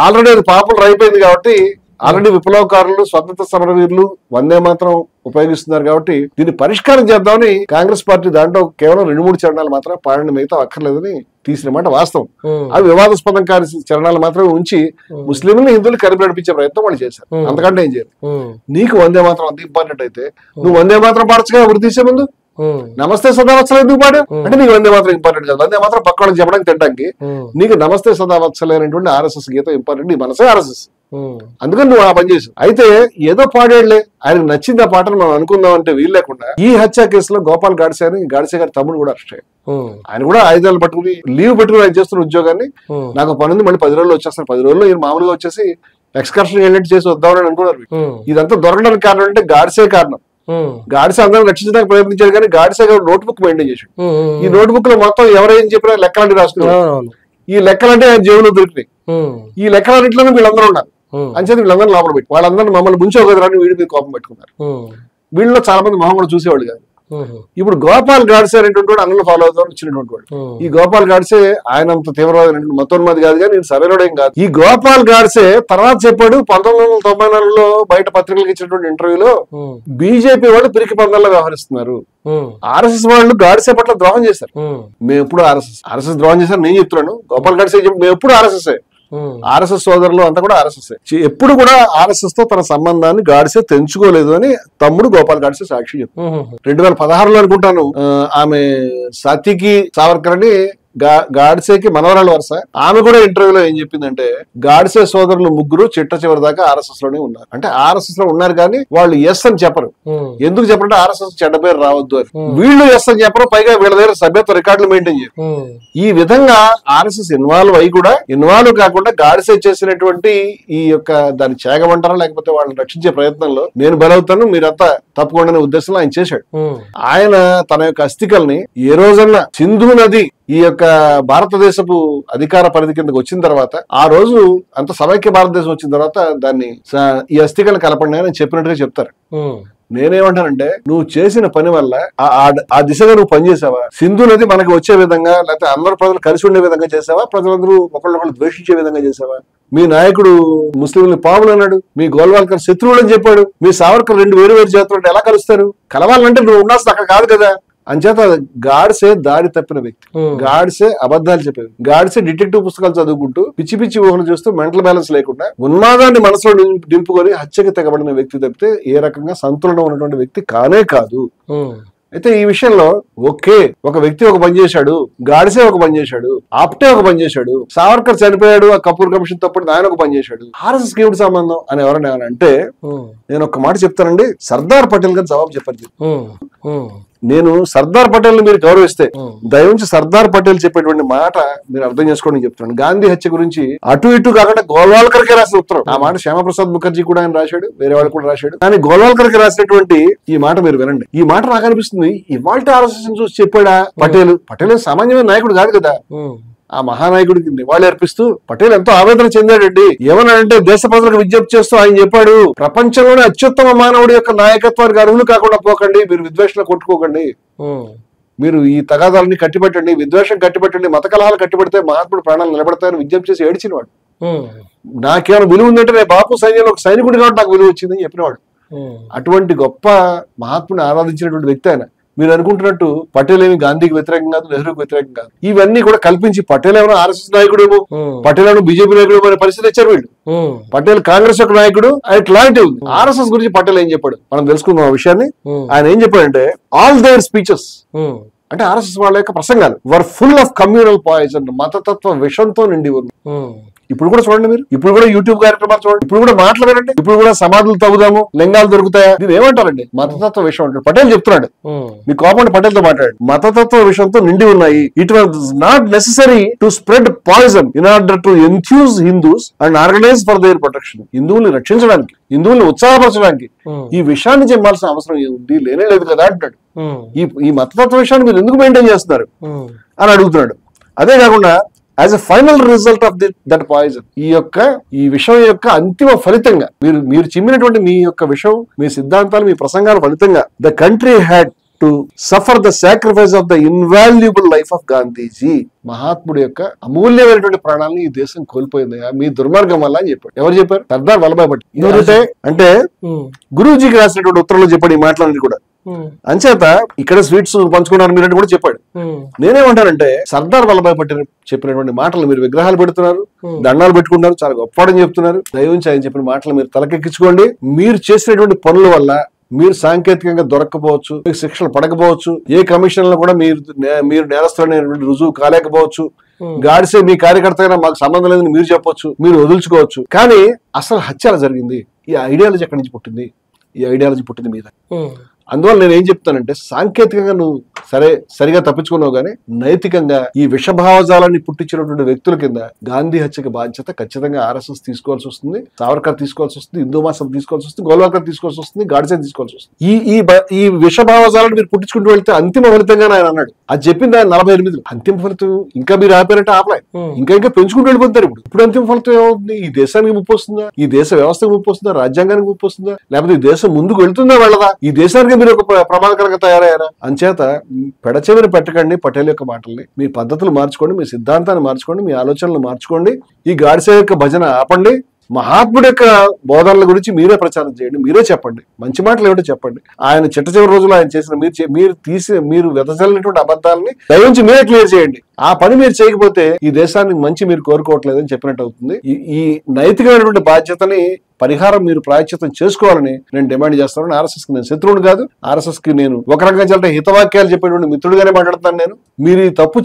ఆల్రెడీ అది పాపులర్ అయిపోయింది కాబట్టి, ఆల్రెడీ విప్లవకారులు, స్వతంత్ర సమరవీరులు వందే మాత్రం ఉపయోగిస్తున్నారు కాబట్టి దీన్ని పరిష్కారం చేద్దామని కాంగ్రెస్ పార్టీ దాంట్లో కేవలం 2-3 చరణాలు మాత్రం పాడిన, మిగతా అక్కర్లేదని తీసిన మాట వాస్తవం. అవి వివాదాస్పదం కాని చరణాలు మాత్రమే ఉంచి ముస్లింలు హిందువులు కలిపి నడిపించే ప్రయత్నం వాళ్ళు చేశారు. అంతకంటే ఏం చేయాలి? నీకు వందే మాత్రం అంత ఇంపార్టెంట్ అయితే నువ్వు వందే మాత్రం పాడచ్చుగా ఉరి తీసే ముందు. నమస్తే సదావత్సలే ఎందుకు పాడు అంటే నీకు వందే మాత్రం ఇంపార్టెంట్ కాదు. వందే మాత్రం పక్క వాళ్ళకి చెప్పడానికి తినడానికి నీకు నమస్తే సదావత్సలే అనేటువంటి ఆర్ఎస్ఎస్ గీతం ఇంపార్టెంట్. నీ మనసే ఆర్ఎస్ఎస్, అందుకని నువ్వు ఆ పని చేసావు. అయితే ఏదో పాడేళ్లే, ఆయనకు నచ్చింది ఆ పాటను మనం అనుకుందాం అంటే వీలు లేకుండా ఈ హత్య కేసులో గోపాల్ గాడ్సే అని, గాడ్సే గారి తమ్ముడు కూడా అరెస్ట్ అయ్యాడు. ఆయన కూడా ఆయుధాలు పట్టుకుని లీవ్ పెట్టుకుని ఆయన చేస్తున్న ఉద్యోగాన్ని, నాకు పని ఉంది మళ్ళీ 10 రోజుల్లో వచ్చేస్తాను, 10 రోజుల్లో ఈయన మామూలుగా వచ్చేసి ఎక్స్కర్షన్ వెళ్ళినట్టు చేసి వద్దామని అనుకున్నారు. ఇదంతా దొరకడానికి కారణం అంటే గాడ్సే కారణం. గాడ్సే అందరం రక్షించడానికి ప్రయత్నించాడు కానీ గాడ్సే గారు నోట్బుక్ మెయింటైన్ చేశాడు. ఈ నోట్బుక్ లో మొత్తం ఎవరేం చెప్పినా లెక్కలన్నీ రాసుకున్నారు. ఈ లెక్కలంటే ఆయన జేబులో దొరికినాయి. ఈ లెక్కలన్నింటిలోనే వీళ్ళందరూ ఉన్నారు. అంచేది వీళ్ళందరూ లోపల పెట్టి వాళ్ళందరూ మమ్మల్ని ముంచోగదరని వీడి మీద కోపం పెట్టుకున్నారు. వీళ్ళలో చాలా మంది మొహం కూడా చూసేవాళ్ళు కాదు. ఇప్పుడు గోపాల్ గాడ్సే అనేటువంటి వాడు అన్నలు ఫాలో అవుతామని వచ్చినటువంటి వాడు. ఈ గోపాల్ గాడ్సే ఆయన అంత తీవ్రవాద మతోన్మాది కాదు కానీ సరైనడేం కాదు. ఈ గోపాల్ గాడ్సే తర్వాత చెప్పాడు 1994లో బయట పత్రికలకు ఇచ్చినటువంటి ఇంటర్వ్యూలో బీజేపీ వాళ్ళు పిరికి పందాల్లో వ్యవహరిస్తున్నారు, ఆర్ఎస్ఎస్ వాళ్ళు గాడ్సే పట్ల ద్రోహం చేశారు. మేము ఎప్పుడు ఆర్ఎస్ఎస్ ద్రోహం చేశారు నేను చెప్తున్నాను. గోపాల్ గాడ్సే చెప్పి మేము ఎప్పుడు ఆర్ఎస్ఎస్ సోదరులు అంతా కూడా ఆర్ఎస్ఎస్. ఎప్పుడు కూడా ఆర్ఎస్ఎస్ తో తన సంబంధాన్ని గాడ్సే తెంచుకోలేదు అని తమ్ముడు గోపాల్ గాడ్సే సాక్షి చెప్పారు. 2016లో అనుకుంటాను ఆమె సతీకి సావర్కర్ అని గాడ్సేకి మనవరాలు వరుస, ఆమె కూడా ఇంటర్వ్యూలో ఏం చెప్పిందంటే గాడ్సే సోదరులు ముగ్గురు చిట్ట చివరి దాకా ఆర్ఎస్ఎస్ లోనే ఉన్నారు. అంటే ఆర్ఎస్ఎస్ లో ఉన్నారు కానీ వాళ్ళు ఎస్ అని చెప్పరు. ఎందుకు చెప్పరంటే ఆర్ఎస్ఎస్ చెడ్డ పేరు రావద్దు అని. వీళ్ళు ఎస్ అని చెప్పరు, పైగా వీళ్ళ దగ్గర సభ్యత్వ రికార్డులు మెయింటైన్ చేయరు. ఈ విధంగా ఆర్ఎస్ఎస్ ఇన్వాల్వ్ కాకుండా గాడ్సే చేసినటువంటి ఈ యొక్క దాన్ని చేగమంటారా లేకపోతే వాళ్ళని రక్షించే ప్రయత్నంలో నేను బలవుతాను మీరంతా తప్పకుండా ఉద్దేశంలో ఆయన చేశాడు. ఆయన తన యొక్క అస్థికల్ని ఏ రోజన్నా సింధు నది ఈ యొక్క భారతదేశపు అధికార పరిధి కిందకి వచ్చిన తర్వాత, ఆ రోజు అంత సమైక్య భారతదేశం వచ్చిన తర్వాత దాన్ని ఈ అస్థికలను కలపండి అని చెప్పినట్టుగా చెప్తారు. నేనేమంటానంటే నువ్వు చేసిన పని వల్ల ఆ దిశగా నువ్వు పనిచేసావా? సింధు నది మనకి వచ్చే విధంగా లేకపోతే అందరు ప్రజలు కలిసి ఉండే విధంగా చేసావా? ప్రజలందరూ ఒకళ్ళొకళ్ళు ద్వేషించే విధంగా చేసావా? మీ నాయకుడు ముస్లింలు పావులు అన్నాడు, మీ గోల్వాల్కర్ శత్రువులు అని చెప్పాడు, మీ సావర్కర్ 2 వేరు జాతులు ఎలా కలుస్తారు? కలవాలంటే నువ్వు ఉండాల్సింది అక్కడ కాదు కదా. అంచేత గాడ్సే దారి తప్పిన వ్యక్తి, గాడ్సే అబద్ధాలు చెప్పేది, గాడ్సే డిటెక్టివ్ పుస్తకాలు చదువుకుంటూ పిచ్చి పిచ్చి ఊహలు చేస్తూ మెంటల్ బ్యాలెన్స్ లేకుండా ఉన్మాదాన్ని మనసులో దింపుకొని హత్యకి తెగబడిన వ్యక్తి తప్పితే ఏ రకంగా సంతులనం ఉన్నటువంటి వ్యక్తి కానే కాదు. అయితే ఈ విషయంలో ఒక వ్యక్తి ఒక పని చేశాడు, గాడ్సే ఒక పని చేశాడు, ఆప్టే ఒక పని చేశాడు, సావర్కర్ చనిపోయాడు, ఆ కపూర్ కమిషన్ తప్పటి ఆయన ఒక పని చేశాడు, ఆర్ఎస్ఎస్ కి ఏమిటి సంబంధం అని ఎవరైనా అంటే నేను ఒక మాట చెప్తానండి. సర్దార్ పటేల్ గారు జవాబు చెప్పారు. నేను సర్దార్ పటేల్ ని మీరు గౌరవిస్తే దయవుంచి సర్దార్ పటేల్ చెప్పేటువంటి మాట మీరు అర్థం చేసుకోండి చెప్తున్నాను. గాంధీ హత్య గురించి అటు ఇటు కాకుండా గోల్వాల్కర్కే రాసిన ఉత్తరం. ఆ మాట శ్యామప్రసాద్ ముఖర్జీ కూడా ఆయన రాశాడు, వేరే వాళ్ళు కూడా రాశాడు. కానీ గోల్వాల్కర్కి రాసినటువంటి ఈ మాట మీరు వినండి. ఈ మాట నాకు అనిపిస్తుంది ఇవాళ ఆర్ఎస్ఎస్ చూసి చెప్పాడా పటేల్? పటేల్ సామాన్యమైన నాయకుడు కాదు కదా. ఆ మహానాయకుడికి నివాళి అర్పిస్తూ పటేల్ ఎంతో ఆవేదన చెందాడండి. ఏమన్నాడంటే దేశ ప్రజలకు విజ్ఞప్తి చేస్తూ ఆయన చెప్పాడు, ప్రపంచంలోనే అత్యుత్తమ మానవుడి యొక్క నాయకత్వానికి అర్హులు కాకుండా పోకండి, మీరు విద్వేషంలో కొట్టుకోకండి, మీరు ఈ తగాదాలని కట్టిపెట్టండి, విద్వేషం కట్టిపెట్టండి, మత కలహాలు కట్టిపెడితే మహాత్ముడు ప్రాణాలు నిలబడతాయని విజ్ఞప్తి చేసి ఏడ్చినవాడు. నాకేమైనా విలువ ఉందంటే నేను బాపు సైన్యంలో ఒక సైనికుడి కాబట్టి నాకు విలువ వచ్చిందని చెప్పినవాడు. అటువంటి గొప్ప మహాత్ముని ఆరాధించినటువంటి వ్యక్తి ఆయన. మీరు అనుకుంటున్నట్టు పటేల్ ఏమి గాంధీకి వ్యతిరేకం కాదు, నెహ్రూకి వ్యతిరేకం కాదు. ఇవన్నీ కూడా కల్పించి పటేల్ ఏమైనా ఆర్ఎస్ఎస్ నాయకుడేమో, పటేల్ ఏమైనా బీజేపీ నాయకుడు అనే పరిస్థితి వచ్చారు వీళ్ళు. పటేల్ కాంగ్రెస్ యొక్క నాయకుడు అట్లాంటి ఉంది. ఆర్ఎస్ఎస్ గురించి పటేల్ ఏం చెప్పాడు మనం తెలుసుకుందాం ఆ విషయాన్ని. ఆయన ఏం చెప్పాడంటే ఆల్ దేర్ స్పీచెస్ అంటే ఆర్ఎస్ఎస్ వాళ్ళ యొక్క ప్రసంగాలు వర్ ఫుల్ ఆఫ్ కమ్యూనల్ పాయిజన్, మతతత్వ విషంతో నిండి ఉంది. ఇప్పుడు కూడా చూడండి, మీరు ఇప్పుడు కూడా యూట్యూబ్ కార్యక్రమాలు చూడండి, ఇప్పుడు కూడా మాటలు వినండి, ఇప్పుడు కూడా సమాధులు తవ్వుదాము, లింగాలు దొరుకుతాయా, దీని ఏమంటారండి మతతత్వ విషయం అంటారు. పటేల్ చెప్తున్నాడు, మీ కోపం పటేల్ తో మాట్లాడు, మతతత్వ విషయంతో నిండి ఉన్నాయి. It was not necessary to spread poison in order to enthuse Hindus and organise for their protection. హిందువుల్ని రక్షించడానికి, హిందువుల్ని ఉత్సాహపరచడానికి ఈ విషయాన్ని చెప్పాల్సిన అవసరం ఉంది లేనే లేదు కదా అంటున్నాడు. ఈ మతతత్వ విషయాన్ని మీరు ఎందుకు మెయింటైన్ చేస్తున్నారు అని అడుగుతున్నాడు. అదే కాకుండా as a final result of that poison, ఈ విషయం యొక్క అంతిమ ఫలితంగా మీరు చిమ్మినటువంటి మీ యొక్క విషయం, మీ సిద్ధాంతాలు, మీ ప్రసంగాల ఫలితంగా the country had to suffer the sacrifice of the invaluable life of Gandhiji. మహాత్ముడి యొక్క అమూల్యమైనటువంటి ప్రాణాలను ఈ దేశం కోల్పోయింది మీ దుర్మార్గం వల్ల అని చెప్పాడు. ఎవరు చెప్పారు? సర్దార్ వల్లభాయ్ పటేల్. అంటే గురూజీకి రాసినటువంటి ఉత్తరంలో చెప్పాడు ఈ మాటలన్నీ కూడా. అంచేత ఇక్కడ స్వీట్స్ పంచుకున్నారు మీరంటే కూడా చెప్పాడు. నేనేమంటానంటే సర్దార్ వల్లభాయ్ పటేల్ చెప్పినటువంటి మాటలు మీరు విగ్రహాలు పెడుతున్నారు, దండాలు పెట్టుకుంటున్నారు, చాలా గొప్పవాడని చెప్తున్నారు. దయవుంచి ఆయన చెప్పిన మాటలు మీరు తలకెక్కించుకోండి. మీరు చేసినటువంటి పనుల వల్ల మీరు సాంకేతికంగా దొరకపోవచ్చు, మీకు శిక్షలు పడకపోవచ్చు, ఏ కమిషన్ లో కూడా మీరు నేరస్తులైనటువంటి రుజువు కాలేకపోవచ్చు, గాడిసే మీ కార్యకర్తగా మాకు సంబంధం లేదని మీరు చెప్పొచ్చు, మీరు వదులుచుకోవచ్చు. కానీ అసలు హత్య జరిగింది, ఈ ఐడియాలజీ ఎక్కడి నుంచి పుట్టింది? ఈ ఐడియాలజీ పుట్టింది మీద. అందువల్ల నేను ఏం చెప్తానంటే సాంకేతికంగా నువ్వు సరిగా తప్పించుకున్నావు కానీ నైతికంగా ఈ విషభావజాలాన్ని పుట్టించినటువంటి వ్యక్తుల కింద గాంధీ హత్యకి బాధ్యత ఖచ్చితంగా ఆర్ఎస్ఎస్ తీసుకోవాల్సి వస్తుంది, సావర్కర్ తీసుకోవాల్సి వస్తుంది, హిందూ మాసం తీసుకోవాల్సి వస్తుంది, గోల్వాల్కర్ తీసుకోవాల్సి వస్తుంది, గాడ్సే తీసుకోవాల్సి వస్తుంది. ఈ విషభావజాలను మీరు పుట్టించుకుంటూ వెళ్తే అంతిమ ఫలితంగా ఆయన అన్నాడు. అది చెప్పింది ఆయన 48. అంతిమ ఫలితం ఇంకా మీరు ఆపారంటే ఆపలే, ఇంకా పెంచుకుంటూ వెళ్ళిపోతారు. ఇప్పుడు అంతిమ ఫలితం ఏమవుతుంది? ఈ దేశానికి ముప్పు వస్తుందా? ఈ దేశ వ్యవస్థకు ముప్పు వస్తుందా? రాజ్యాంగానికి ముప్పు వస్తుందా? లేకపోతే ఈ దేశం ముందుకు వెళ్తుందా వెళ్ళదా? ఈ దేశానికి మీరు ఒక ప్రమాదకరంగా తయారయ్యారా? అంచేత పెడచెవిని పెట్టకండి పటేల్ యొక్క మాటల్ని. మీ పద్ధతులు మార్చుకోండి, మీ సిద్ధాంతాన్ని మార్చుకోండి, మీ ఆలోచనలు మార్చుకోండి. ఈ గాడ్సే యొక్క భజన ఆపండి. మహాత్ముడి యొక్క బోధనల గురించి మీరే ప్రచారం చేయండి, మీరే చెప్పండి, మంచి మాటలు ఏమిటో చెప్పండి. ఆయన చిట్ట చివరి రోజులు ఆయన చేసిన మీరు వెదజల్లినటువంటి అబద్ధాలని దయవుంచి మీరే క్లియర్ చేయండి. ఆ పని మీరు చేయకపోతే ఈ దేశానికి మంచి మీరు కోరుకోవట్లేదని చెప్పినట్టు అవుతుంది. ఈ నైతికమైనటువంటి బాధ్యతని పరిహారం మీరు ప్రాయశ్చితం చేసుకోవాలని నేను డిమాండ్ చేస్తాను. ఆర్ఎస్ఎస్ కి నేను శత్రువుని కాదు, ఆర్ఎస్ఎస్ కి నేను ఒక రకంగా చెప్పే హితవాక్యాలు చెప్పేటువంటి మిత్రుడిగానే మాట్లాడుతాను. నేను మీరు ఈ తప్పు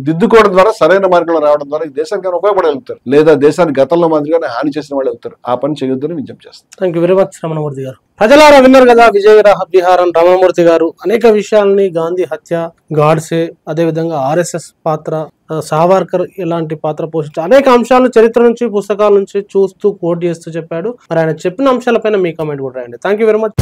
దిద్దుకోవడం ద్వారా సరైన మార్గంలో రావడం ద్వారా ఈ దేశానికి ఉపయోగపడగలుగుతారు, లేదా దేశానికి గతంలో మాదిరిగానే హాని చేసిన వాళ్ళు అవుతారు. ఆ పని చేయొద్దని విజ్ఞప్తి చేస్తాను. Thank you very much Ramanamurthy గారు. ప్రజలారా విన్నారు కదా, విజయ విహారం రమణమూర్తి గారు అనేక విషయాలని, గాంధీ హత్య, గాడ్సే, అదేవిధంగా ఆర్ఎస్ఎస్ పాత్ర, సావర్కర్ ఎలాంటి పాత్ర పోషించి అనేక అంశాలను చరిత్ర నుంచి, పుస్తకాల నుంచి చూస్తూ కోట్ చేస్తూ చెప్పాడు. మరి ఆయన చెప్పిన అంశాలపైన మీ కామెంట్ కూడా రాయండి. Thank you very much.